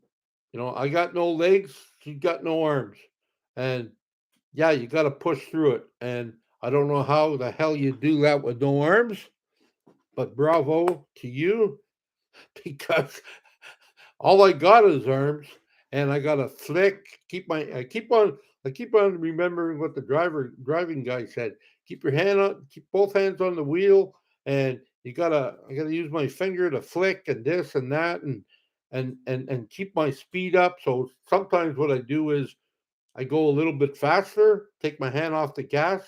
I got no legs. You got no arms, and yeah, you got to push through it. And I don't know how the hell you do that with no arms, but bravo to you because all I got is arms, and I got to flick. I keep on remembering what the driving guy said. Keep your hand on, keep both hands on the wheel, and I gotta use my finger to flick and this and that, and keep my speed up. So sometimes what I do is I go a little bit faster, take my hand off the gas,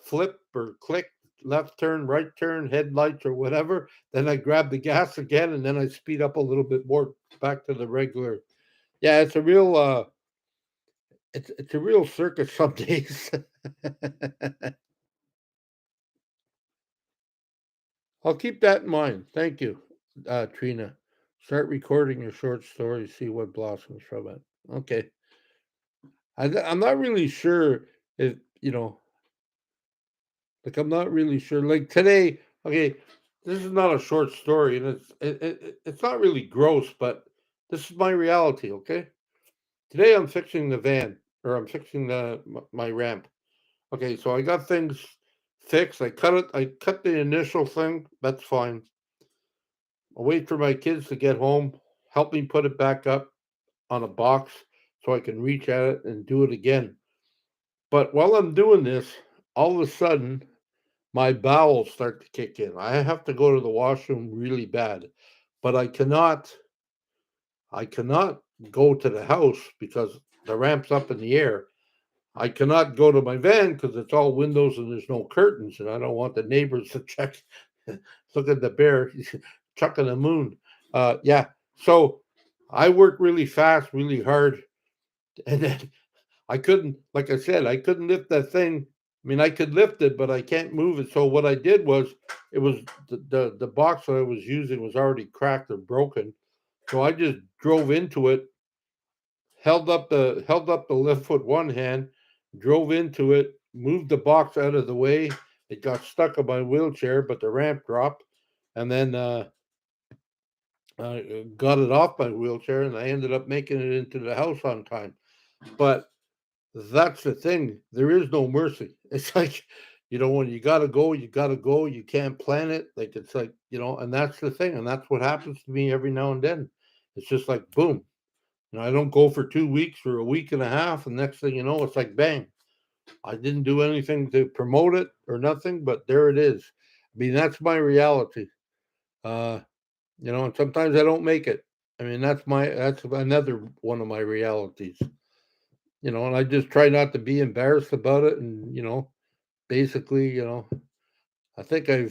flip or click, left turn, right turn, headlights or whatever. Then I grab the gas again, and then I speed up a little bit more back to the regular. Yeah, it's a real circus some days. I'll keep that in mind. Thank you, Trina. Start recording your short stories, see what blossoms from it. Okay. I'm not really sure if, like, I'm not really sure. Like today, okay, this is not a short story, and it's not really gross, but this is my reality. Okay, today I'm fixing the van, or I'm fixing my ramp. Okay, so I got things fixed. I cut it. I cut the initial thing. That's fine. I wait for my kids to get home, help me put it back up on a box so I can reach at it and do it again. But while I'm doing this, all of a sudden my bowels start to kick in. I have to go to the washroom really bad, but I cannot go to the house because the ramp's up in the air. I cannot go to my van because it's all windows and there's no curtains, and I don't want the neighbors to check, look at the bear chucking the moon. Yeah, so I worked really fast, really hard, and then I couldn't, like I said, I couldn't lift that thing. I mean, I could lift it, but I can't move it. So what I did was, it was the box that I was using was already cracked or broken. So I just drove into it, held up the left foot one hand, drove into it, moved the box out of the way. It got stuck on my wheelchair, but the ramp dropped, and then I got it off my wheelchair, and I ended up making it into the house on time. But that's the thing. There is no mercy. It's like, when you gotta go, you gotta go. You can't plan it. Like, it's like, and that's the thing. And that's what happens to me every now and then. It's just like boom. I don't go for 2 weeks or a week and a half, and next thing you know, it's like bang. I didn't do anything to promote it or nothing, but there it is. I mean, that's my reality. Uh, and sometimes I don't make it. I mean, that's another one of my realities. And I just try not to be embarrassed about it. And, basically, I think I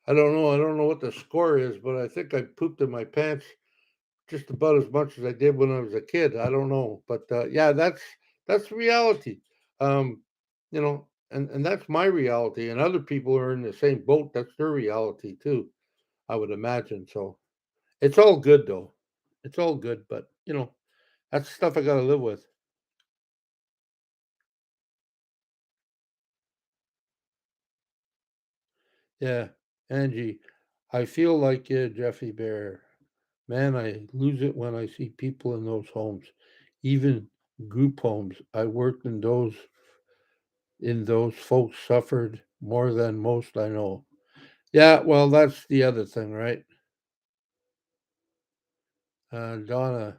don't know what the score is, but I think I pooped in my pants just about as much as I did when I was a kid. I don't know. But yeah, that's reality. And that's my reality. And other people are in the same boat. That's their reality too, I would imagine. So it's all good though. It's all good, but that's stuff I gotta live with. Yeah. Angie, I feel like you, Jeffy Bear. Man, I lose it when I see people in those homes, even group homes. I worked in those folks suffered more than most I know. Yeah, well, that's the other thing, right? Donna,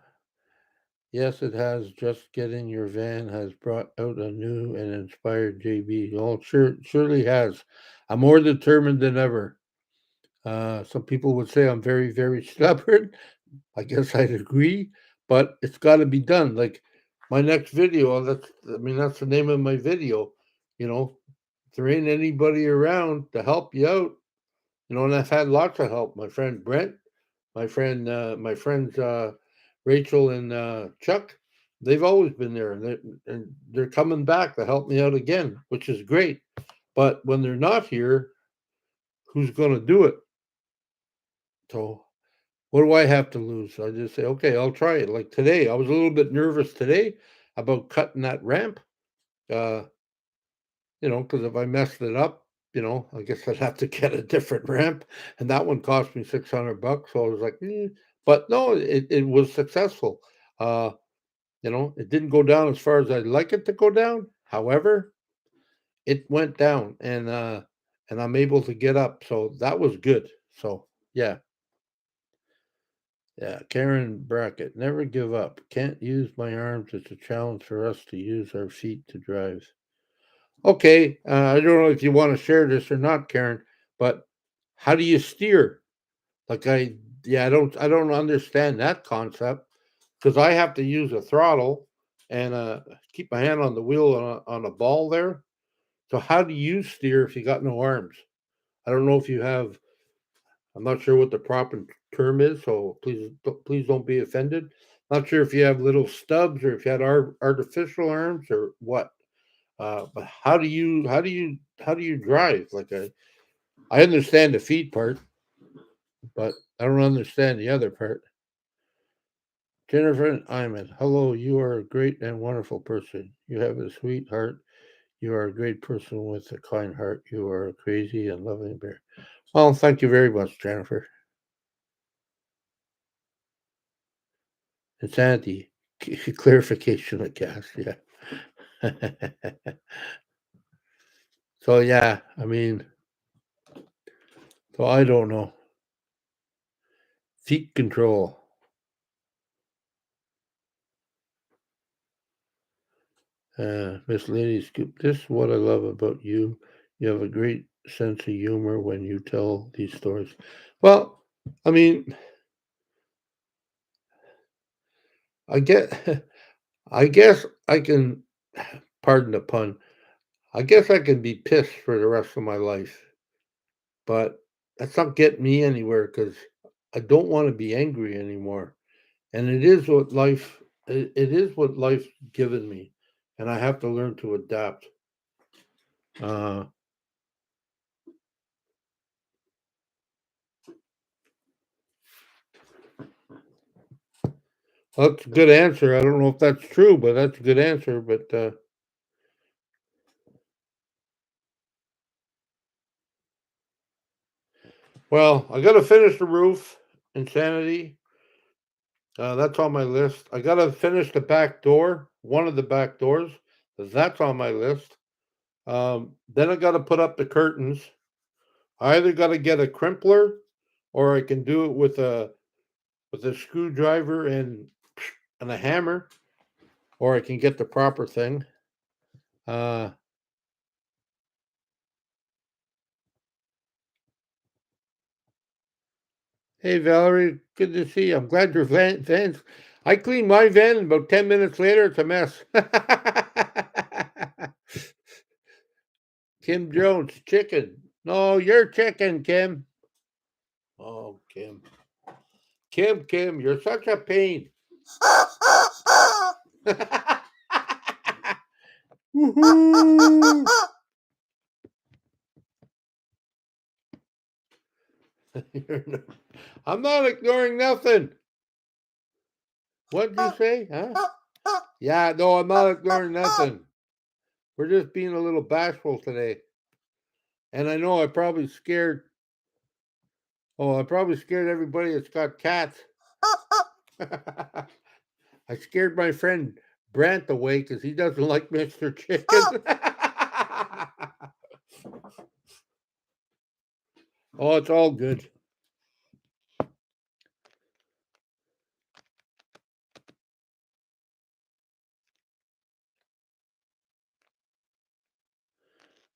yes, it has. Just getting your van has brought out a new and inspired JB. Oh, sure, surely has. I'm more determined than ever. Some people would say I'm very, very stubborn. I guess I'd agree, but it's got to be done. Like my next video, that's the name of my video. If there ain't anybody around to help you out, and I've had lots of help. My friend Brent, my friends Rachel and Chuck, they've always been there, and they're coming back to help me out again, which is great. But when they're not here, who's going to do it? So what do I have to lose? I just say, okay, I'll try it. Like today, I was a little bit nervous today about cutting that ramp. Uh, because if I messed it up, I guess I'd have to get a different ramp, and that one cost me $600. So I was like, but no, it was successful. Uh, it didn't go down as far as I'd like it to go down. However, it went down, and I'm able to get up. So that was good. So yeah, yeah. Karen Brackett, never give up. Can't use my arms. It's a challenge for us to use our feet to drive. Okay, I don't know if you want to share this or not, Karen, but how do you steer? Like yeah, I don't understand that concept because I have to use a throttle, and keep my hand on the wheel on a ball there. So how do you steer if you got no arms? I don't know if you have. I'm not sure what the proper term is, so please don't be offended. Not sure if you have little stubs or if you had artificial arms or what. But how do you drive? I understand the feet part, but I don't understand the other part. Jennifer and Iman, hello. You are a great and wonderful person. You have a sweet heart. You are a great person with a kind heart. You are a crazy and loving bear. Well, thank you very much, Jennifer. Insanity. Clarification, I guess. Yeah. So yeah, I mean, so I don't know. Feet control. Miss Lady Scoop, this is what I love about you. You have a great sense of humor when you tell these stories. Well, I mean, I get, I guess I can, pardon the pun. I guess I can be pissed for the rest of my life, but that's not getting me anywhere because I don't want to be angry anymore. And it is what life's given me, and I have to learn to adapt. Uh, that's a good answer. I don't know if that's true, but that's a good answer. But well, I got to finish the roof. Insanity. That's on my list. I got to finish the back door. One of the back doors. That's on my list. Then I got to put up the curtains. I either got to get a crimpler, or I can do it with a screwdriver and a hammer, or I can get the proper thing. Uh, hey Valerie, good to see you. I'm glad your van's. I cleaned my van, and about 10 minutes later, it's a mess. Kim Jones, chicken. No, you're chicken, Kim. Oh, Kim. Kim, you're such a pain. Woohoo! I'm not ignoring nothing. What'd you say? Huh? Yeah, no, I'm not ignoring nothing. We're just being a little bashful today. And I know I probably scared. Oh, I probably scared everybody that's got cats. I scared my friend Brant away because he doesn't like Mr. Chicken. Oh, it's all good.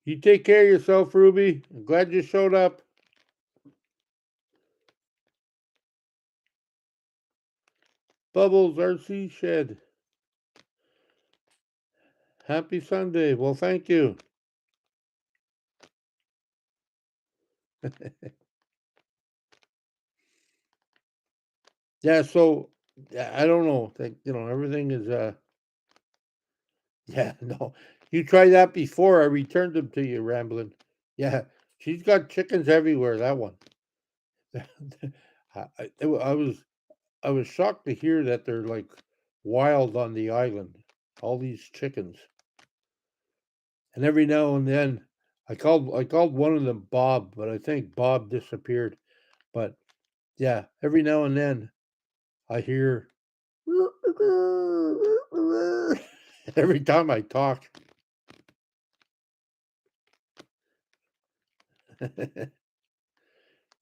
You take care of yourself, Ruby. I'm glad you showed up. Bubbles, RC Shed. Happy Sunday. Well, thank you. Yeah, so I don't know. Everything is yeah, no. You tried that before. I returned them to you, Ramblin'. Yeah, she's got chickens everywhere, that one. I was shocked to hear that they're like wild on the island. All these chickens. And every now and then I called one of them Bob, but I think Bob disappeared. But yeah, every now and then I hear every time I talk.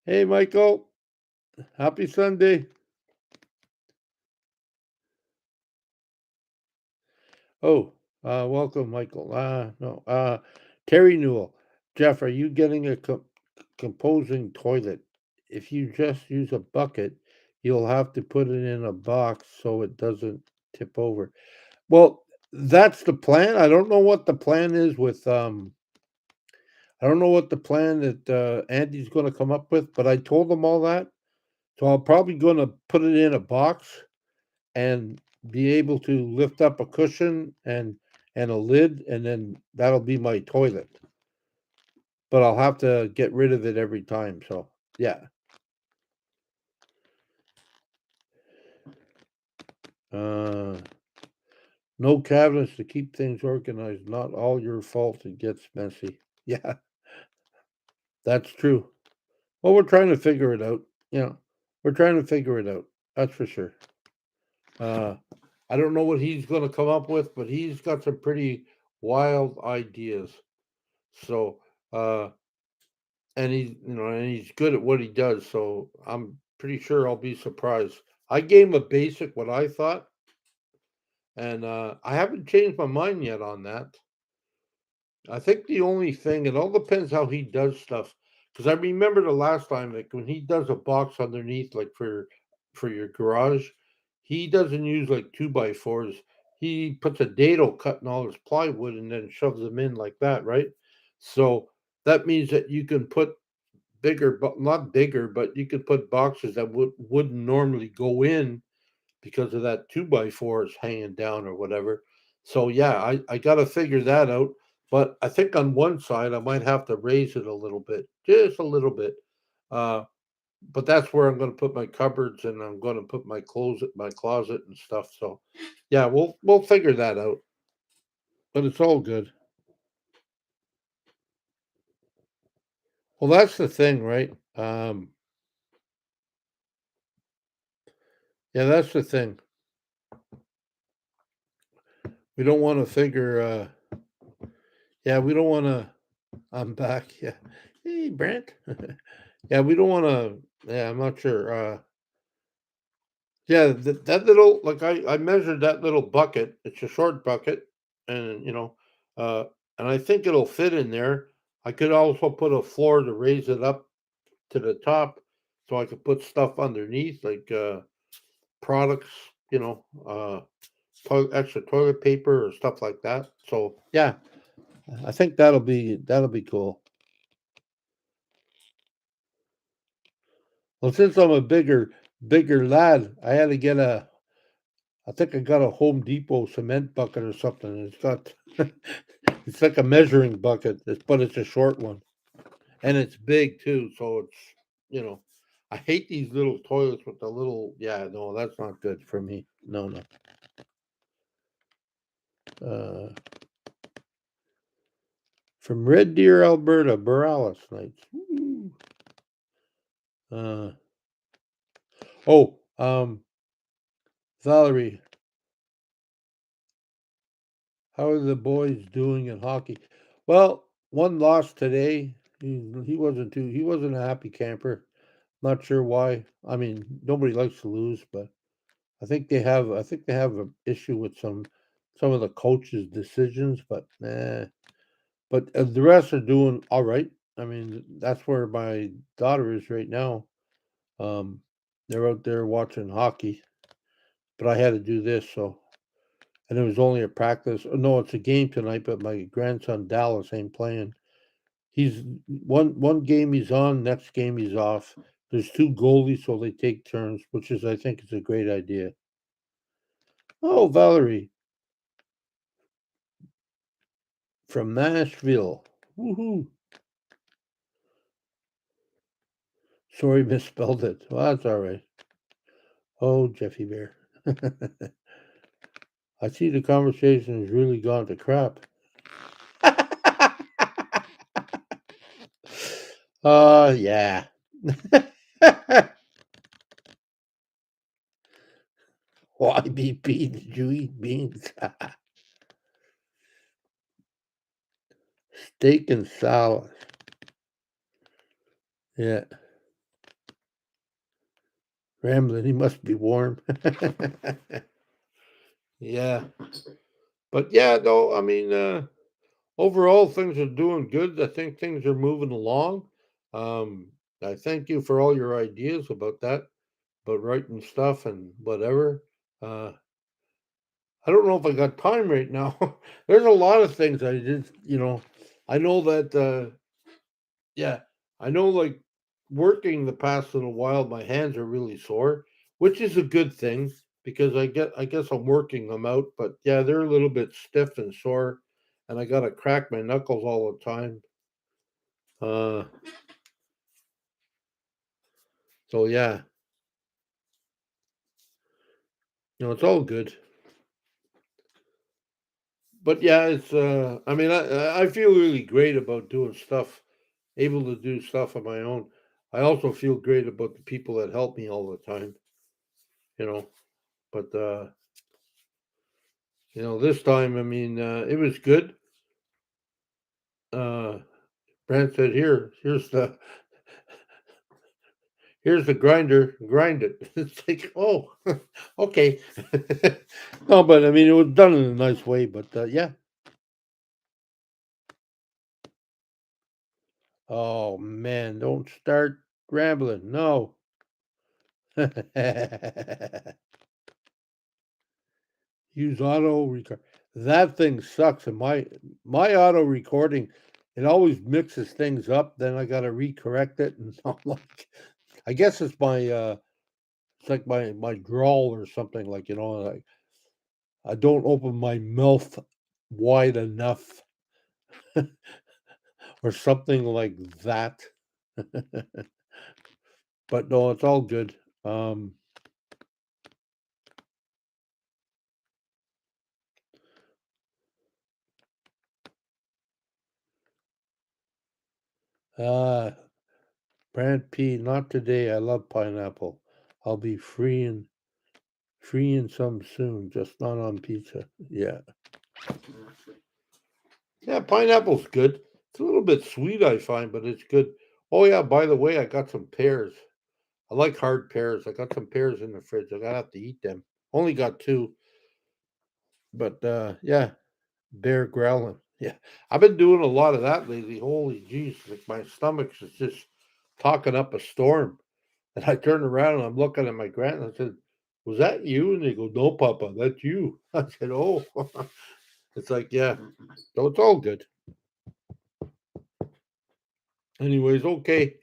Hey, Michael. Happy Sunday. Oh, welcome, Michael. No, Terry Newell. Jeff, are you getting a composing toilet? If you just use a bucket, you'll have to put it in a box so it doesn't tip over. Well, that's the plan. I don't know what the plan is with, I don't know what the plan that, Andy's gonna come up with, but I told him all that. So I'm probably gonna put it in a box and be able to lift up a cushion and a lid, and then that'll be my toilet. But I'll have to get rid of it every time. So yeah. Uh, no cabinets to keep things organized. Not all your fault. It gets messy. Yeah, that's true. Well, we're trying to figure it out. You know, we're trying to figure it out. That's for sure. Uh, I don't know what he's going to come up with, but he's got some pretty wild ideas. So, and he's good at what he does. So I'm pretty sure I'll be surprised. I gave him a basic what I thought, and I haven't changed my mind yet on that. I think the only thing, it all depends how he does stuff. Because I remember the last time, like when he does a box underneath, like for your garage, he doesn't use like 2x4s. He puts a dado cut in all his plywood and then shoves them in like that, right? So that means that you can put bigger, but not bigger, but you could put boxes that wouldn't normally go in because of that 2x4 is hanging down or whatever. So yeah, I got to figure that out. But I think on one side I might have to raise it a little bit, just a little bit. Uh, but that's where I'm going to put my cupboards and I'm going to put my closet and stuff. So yeah, we'll figure that out. But it's all good. Well, that's the thing, right? Yeah, that's the thing. We don't want to figure. Yeah, we don't want to. I'm back. Yeah. Hey, Brent. Yeah, we don't want to. Yeah, I'm not sure. Yeah, that little like I measured that little bucket. It's a short bucket, and uh, and I think it'll fit in there. I could also put a floor to raise it up to the top, so I could put stuff underneath, like products, extra toilet paper or stuff like that. So yeah, I think that'll be cool. Well, since I'm a bigger lad, I had to get a. I think I got a Home Depot cement bucket or something. It's got, it's like a measuring bucket, but it's a short one, and it's big too. So it's, you know, I hate these little toilets with the little. Yeah, no, that's not good for me. No, no. Uh, from Red Deer, Alberta, Borealis nights. Woo. Uh, oh, Valerie, how are the boys doing in hockey? Well, one lost today. He wasn't a happy camper. Not sure why. I mean, nobody likes to lose, but I think they have an issue with some of the coaches' decisions, but nah. But the rest are doing all right. I mean, that's where my daughter is right now. Um, they're out there watching hockey, but I had to do this, so and it was only a practice. Oh, no, it's a game tonight, but my grandson Dallas ain't playing. He's one game he's on, next game he's off. There's two goalies, so they take turns, which is I think is a great idea. Oh, Valerie from Nashville. Woohoo! Sorry, misspelled it. Well, that's all right. Oh, Jeffy Bear. I see the conversation has really gone to crap. Yeah. YBP, did you eat beans? Steak and salad. Yeah. Rambling, he must be warm. Yeah. But yeah, no, I mean, overall things are doing good. I think things are moving along. Um, I thank you for all your ideas about that, about writing stuff and whatever. Uh, I don't know if I got time right now. There's a lot of things I did, I know that, yeah, I know, like, working the past little while, my hands are really sore, which is a good thing because I guess I'm working them out, but yeah, they're a little bit stiff and sore, and I gotta crack my knuckles all the time. Uh, so yeah, it's all good. But yeah, it's I mean, I feel really great about doing stuff, able to do stuff on my own. I also feel great about the people that help me all the time, you know. But this time, I mean, it was good. Uh, Brent said, here's the grinder, grind it." It's like, oh, okay. No, but I mean, it was done in a nice way. But yeah. Oh man, don't start rambling. No. Use auto record. That thing sucks. And my auto recording, it always mixes things up. Then I got to recorrect it, and I'm like, I guess it's like my drawl or something. Like like I don't open my mouth wide enough, or something like that. But no, it's all good. Um, uh, Brand P, not today. I love pineapple. I'll be freeing some soon, just not on pizza. Yeah. Yeah, pineapple's good. It's a little bit sweet, I find, but it's good. Oh yeah, by the way, I got some pears. I like hard pears. I got some pears in the fridge. I gotta have to eat them. Only got two, but yeah, bear growling. Yeah, I've been doing a lot of that lately. Holy jeez, like my stomach's is just talking up a storm. And I turned around and I'm looking at my grand. I said, "Was that you?" And they go, "No, Papa, that's you." I said, "Oh." It's like, yeah, so it's all good. Anyways, okay.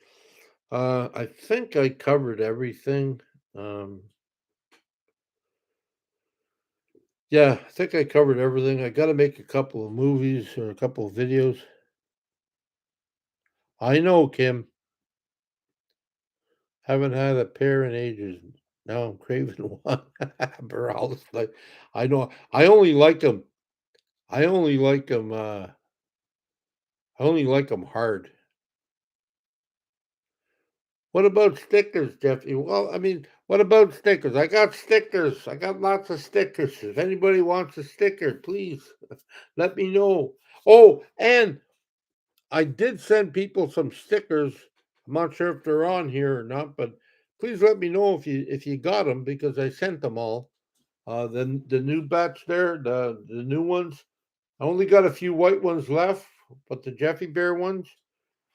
I think I covered everything. Um, yeah, I think I covered everything. I got to make a couple of movies or a couple of videos. I know, Kim. Haven't had a pair in ages. Now I'm craving one. Barrales, like, I know. I only like them. I only like them. I only like them hard. What about stickers, Jeffy? Well, I mean, what about stickers? I got stickers. I got lots of stickers. If anybody wants a sticker, please let me know. Oh, and I did send people some stickers. I'm not sure if they're on here or not, but please let me know if you got them because I sent them all. The new batch there, the new ones. I only got a few white ones left, but the Jeffy Bear ones,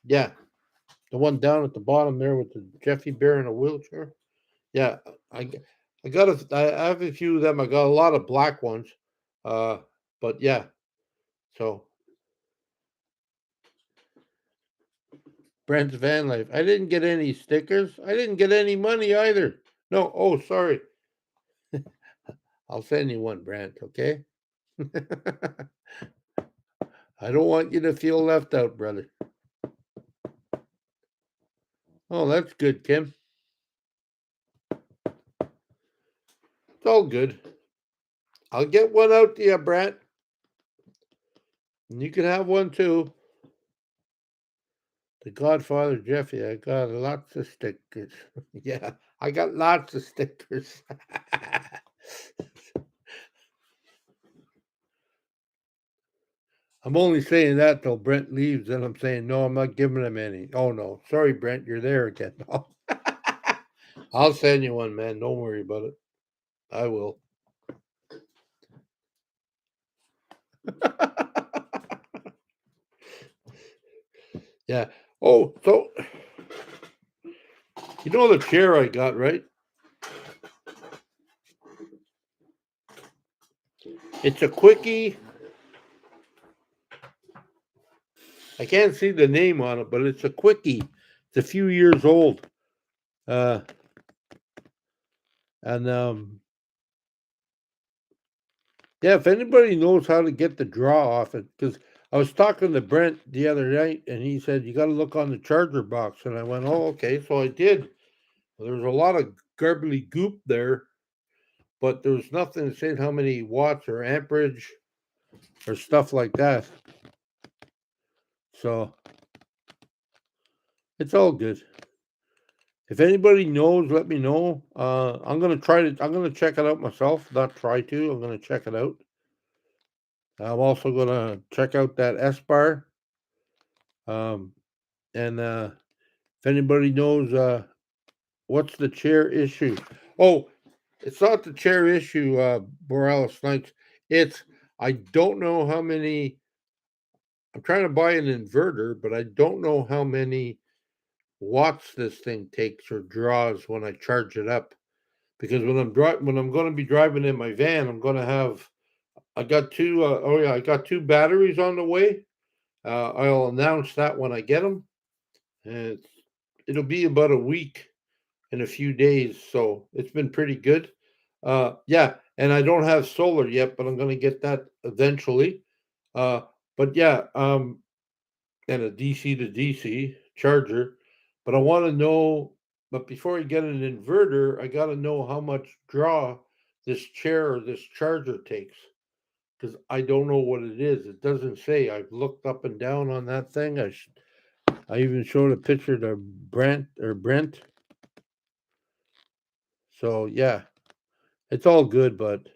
yeah, the one down at the bottom there with the Jeffy Bear in a wheelchair. Yeah, I g- I have a few of them. I got a lot of black ones. Uh, but yeah, so Brent's van life. I didn't get any stickers. I didn't get any money either. No, oh sorry. I'll send you one, Brent, okay? I don't want you to feel left out, brother. Oh, that's good, Kim. It's all good. I'll get one out to you, Brent. And you can have one too. The Godfather Jeffy, I got lots of stickers. Yeah, I got lots of stickers. I'm only saying that till Brent leaves, and I'm saying, no, I'm not giving him any. Oh, no. Sorry, Brent, you're there again. I'll send you one, man. Don't worry about it. I will. Yeah. Oh, so you know the chair I got, right? It's a quickie. I can't see the name on it, but it's a quickie. It's a few years old. Uh, and yeah, if anybody knows how to get the draw off it, because I was talking to Brent the other night, and he said you got to look on the charger box, and I went, "Oh, okay." So I did. There was a lot of garbly goop there, but there was nothing saying how many watts or amperage or stuff like that. So it's all good. If anybody knows, let me know. I'm gonna try to. I'm gonna check it out myself. Not try to. I'm gonna check it out. I'm also gonna check out that S bar. Um, and if anybody knows what's the chair issue, oh, it's not the chair issue, Borealis Knights. It's I don't know how many. I'm trying to buy an inverter, but I don't know how many watts this thing takes or draws when I charge it up. Because when I'm going to be driving in my van, I'm going to have I got two. Oh yeah, I got two batteries on the way. I'll announce that when I get them, and it'll be about a week in a few days. So it's been pretty good. Yeah, and I don't have solar yet, but I'm going to get that eventually. Uh, but yeah, and a DC to DC charger. But I want to know. But before I get an inverter, I got to know how much draw this chair or this charger takes because I don't know what it is. It doesn't say. I've looked up and down on that thing. I even showed a picture to Brent. So yeah, it's all good, but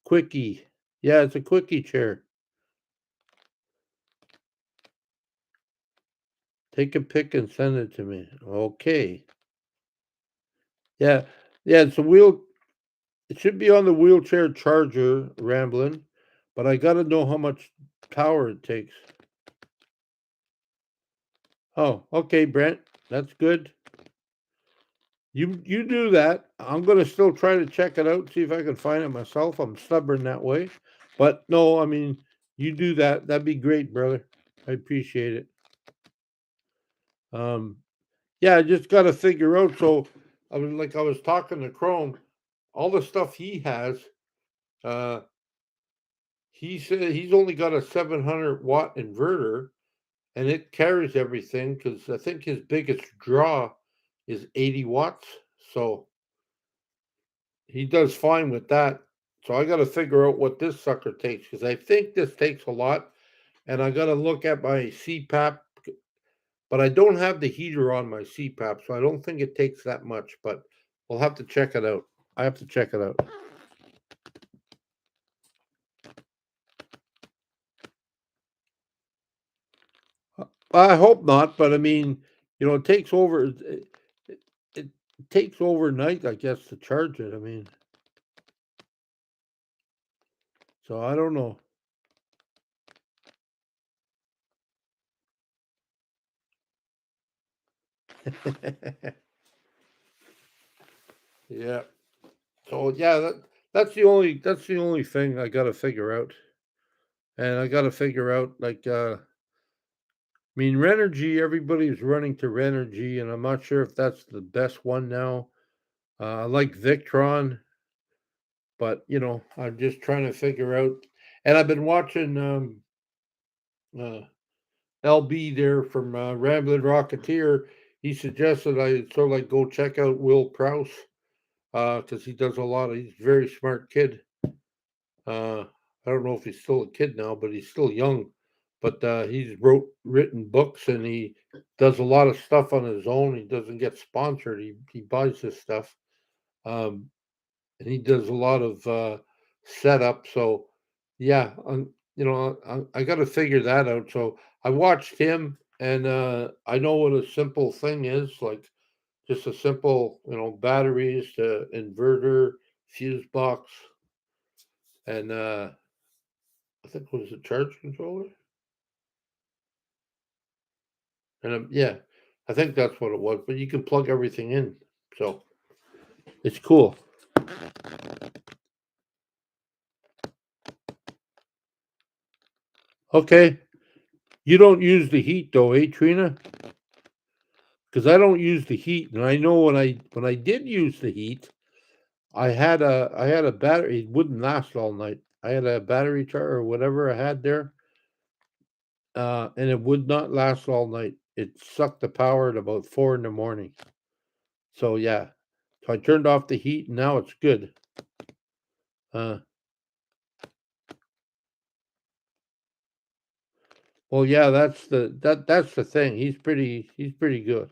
quickie. Yeah, it's a quickie chair. Take a pic and send it to me. Okay. Yeah. Yeah, it's a wheel. It should be on the wheelchair charger, Ramblin', but I gotta know how much power it takes. Oh, okay, Brent. That's good. You do that. I'm gonna still try to check it out, see if I can find it myself. I'm stubborn that way. But no, I mean, you do that. That'd be great, brother. I appreciate it. Um, yeah, I just gotta figure out. So I was talking to Chrome, all the stuff he has, uh, he said he's only got a 700-watt inverter and it carries everything because I think his biggest draw is 80 watts. So he does fine with that. So I got to figure out what this sucker takes because I think this takes a lot. And I got to look at my CPAP, but I don't have the heater on my CPAP, so I don't think it takes that much. But we'll have to check it out. I have to check it out. I hope not, but I mean, it takes it takes overnight, I guess, to charge it. I mean, so I don't know. Yeah. So yeah, that's the only thing I got to figure out, and I got to figure out like I mean Renergy. Everybody's running to Renergy, and I'm not sure if that's the best one now. I like Victron, but I'm just trying to figure out. And I've been watching uh, LB there from Ramblin' Rocketeer. He suggested I sort of like go check out Will Prouse because he does a lot of. He's a very smart kid. Uh, I don't know if he's still a kid now, but he's still young. But he's written books and he does a lot of stuff on his own. He doesn't get sponsored. He buys his stuff, um, and he does a lot of setup. So yeah, I got to figure that out. So I watched him, and I know what a simple thing is, like just a simple batteries to inverter, fuse box, and I think it was a charge controller, and yeah, I think that's what it was. But you can plug everything in, so it's cool. Okay. You don't use the heat though, eh, Trina? Because I don't use the heat, and I know when I did use the heat, I had a battery. It wouldn't last all night. I had a battery charger or whatever I had there, and it would not last all night. It sucked the power at about 4 in the morning. So yeah, so I turned off the heat, and now it's good. Uh, well, yeah, that's the thing. He's pretty good.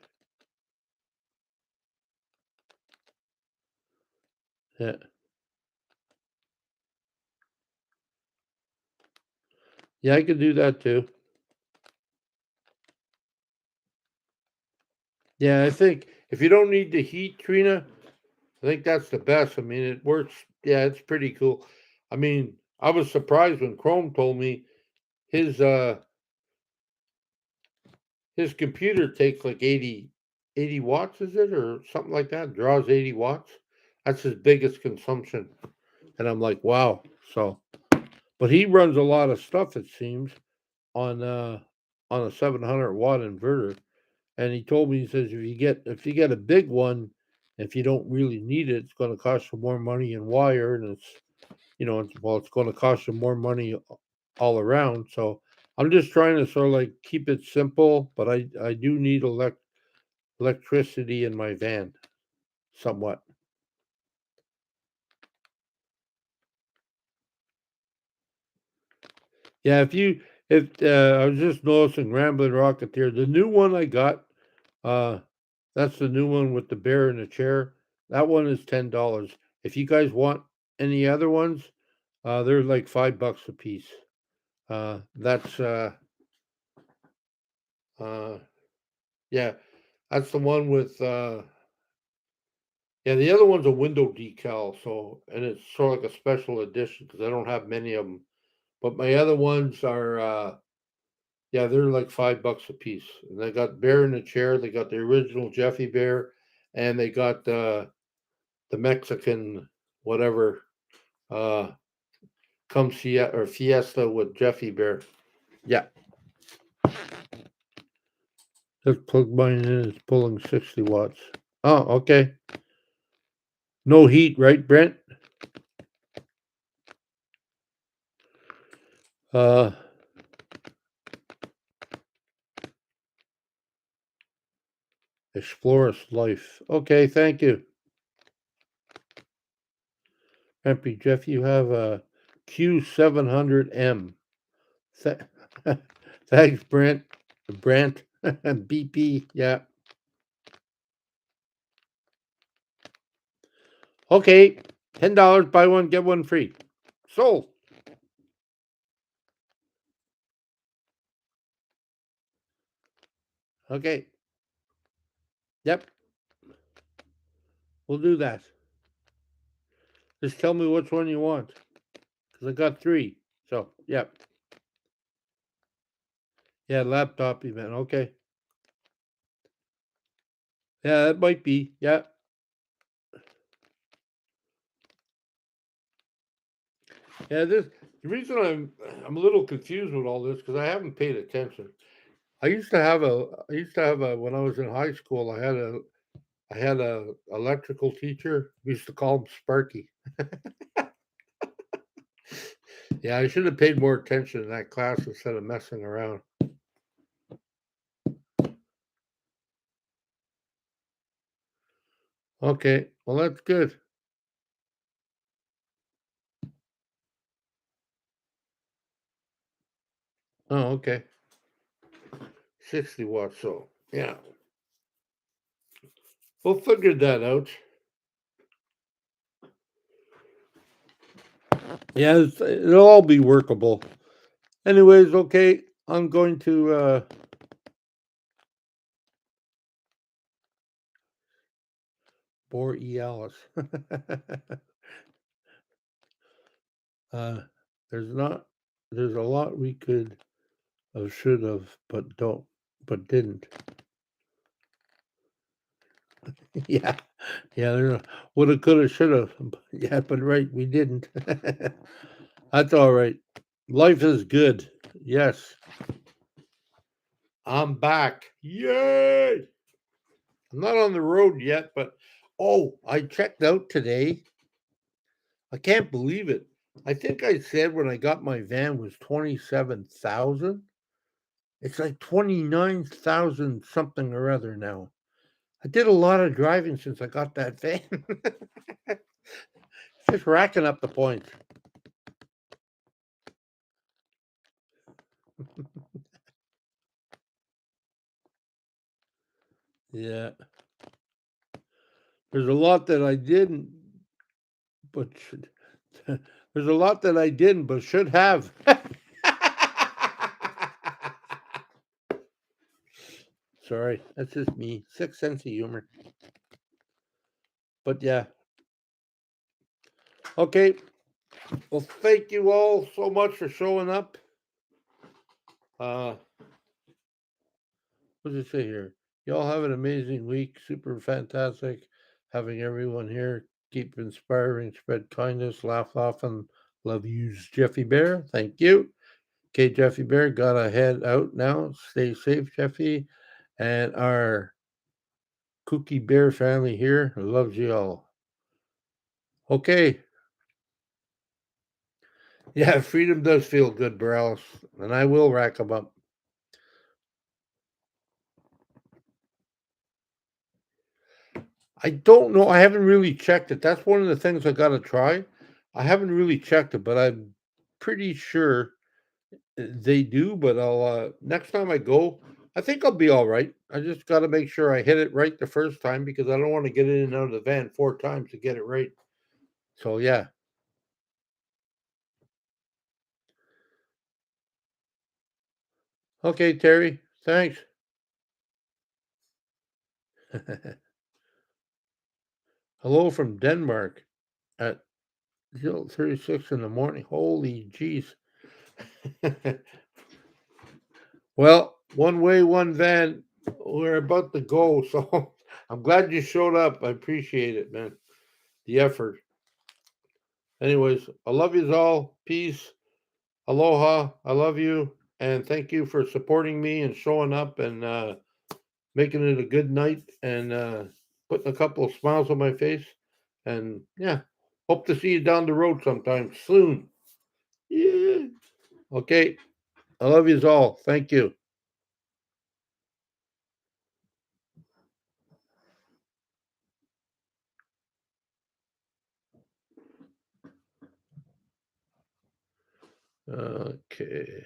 Yeah, yeah, I could do that too. Yeah, I think if you don't need the heat, Trina, I think that's the best. I mean, it works. Yeah, it's pretty cool. I mean, I was surprised when Chrome told me his uh his computer takes like 80 watts, is it, or something like that? Draws 80 watts. That's his biggest consumption. And I'm like, wow. So, but he runs a lot of stuff, it seems, on on a 700-watt inverter. And he told me, he says, if you get a big one, if you don't really need it, it's going to cost you more money in wire, and it's going to cost you more money all around. So I'm just trying to sort of like keep it simple, but I do need electricity in my van somewhat. Yeah, if I was just noticing Rambling Rocketeer, the new one I got, uh, that's the new one with the bear in the chair. That one is $10. If you guys want any other ones, they're like $5 a piece. That's uh, yeah, that's the one with yeah. The other one's a window decal, so and it's sort of like a special edition because I don't have many of them. But my other ones are yeah, they're like $5 a piece. And they got Bear in the Chair. They got the original Jeffy Bear, and they got the Mexican whatever uh come Fiesta with Jeffy Bear. Yeah, just plug mine in. It's pulling 60 watts. Oh, okay. No heat, right, Brent? Uh, Explorers Life. Okay, thank you. Happy Jeff, you have a Q700M. Th- Thanks, Brent. Brent. BP. Yeah. Okay. $10, buy one, get one free. Sold. Okay. Yep. We'll do that. Just tell me which one you want. Because I got three. So, yep. Yeah, laptop event. Okay. Yeah, that might be. Yeah. Yeah, the reason I'm a little confused with all this because I haven't paid attention. I used to have a when I was in high school, I had a electrical teacher. We used to call him Sparky. Yeah, I should have paid more attention in that class instead of messing around. Okay, well that's good. Oh, okay. 60 watts, so yeah. We'll figure that out. Yeah, it'll all be workable. Anyways, okay. I'm going to Borealis. uh there's not there's a lot we could have should have but didn't. Yeah. Yeah, there woulda, coulda, shoulda. Yeah, but right, we didn't. That's all right. Life is good. Yes, I'm back. Yay! I'm not on the road yet, but I checked out today. I can't believe it. I think I said when I got my van was 27,000. It's like 29,000 something or other now. I did a lot of driving since I got that van. Just racking up the points. Yeah. There's a lot that I didn't, but should. There's a lot that I didn't, but should have. Sorry, that's just me. Sick sense of humor. But yeah. Okay. Well, thank you all so much for showing up. What does it say here? Y'all have an amazing week. Super fantastic. Having everyone here. Keep inspiring, spread kindness, laugh often. Love yous, Jeffy Bear. Thank you. Okay, Jeffy Bear, gotta head out now. Stay safe, Jeffy. And our Kooky Bear family here loves you all. Okay. Yeah, freedom does feel good, Burrellis, and I will rack them up. I don't know. I haven't really checked it. That's one of the things I got to try. I haven't really checked it, but I'm pretty sure they do. But I'll next time I go, I think I'll be all right. I just got to make sure I hit it right the first time because I don't want to get in and out of the van 4 times to get it right. So yeah. Okay, Terry. Thanks. Hello from Denmark at 36 in the morning. Holy jeez. Well, one way, one van. We're about to go, so I'm glad you showed up. I appreciate it, man. The effort. Anyways, I love you all. Peace. Aloha. I love you. And thank you for supporting me and showing up and making it a good night and putting a couple of smiles on my face. And yeah, hope to see you down the road sometime soon. Yeah. Okay. I love you all. Thank you. Okay.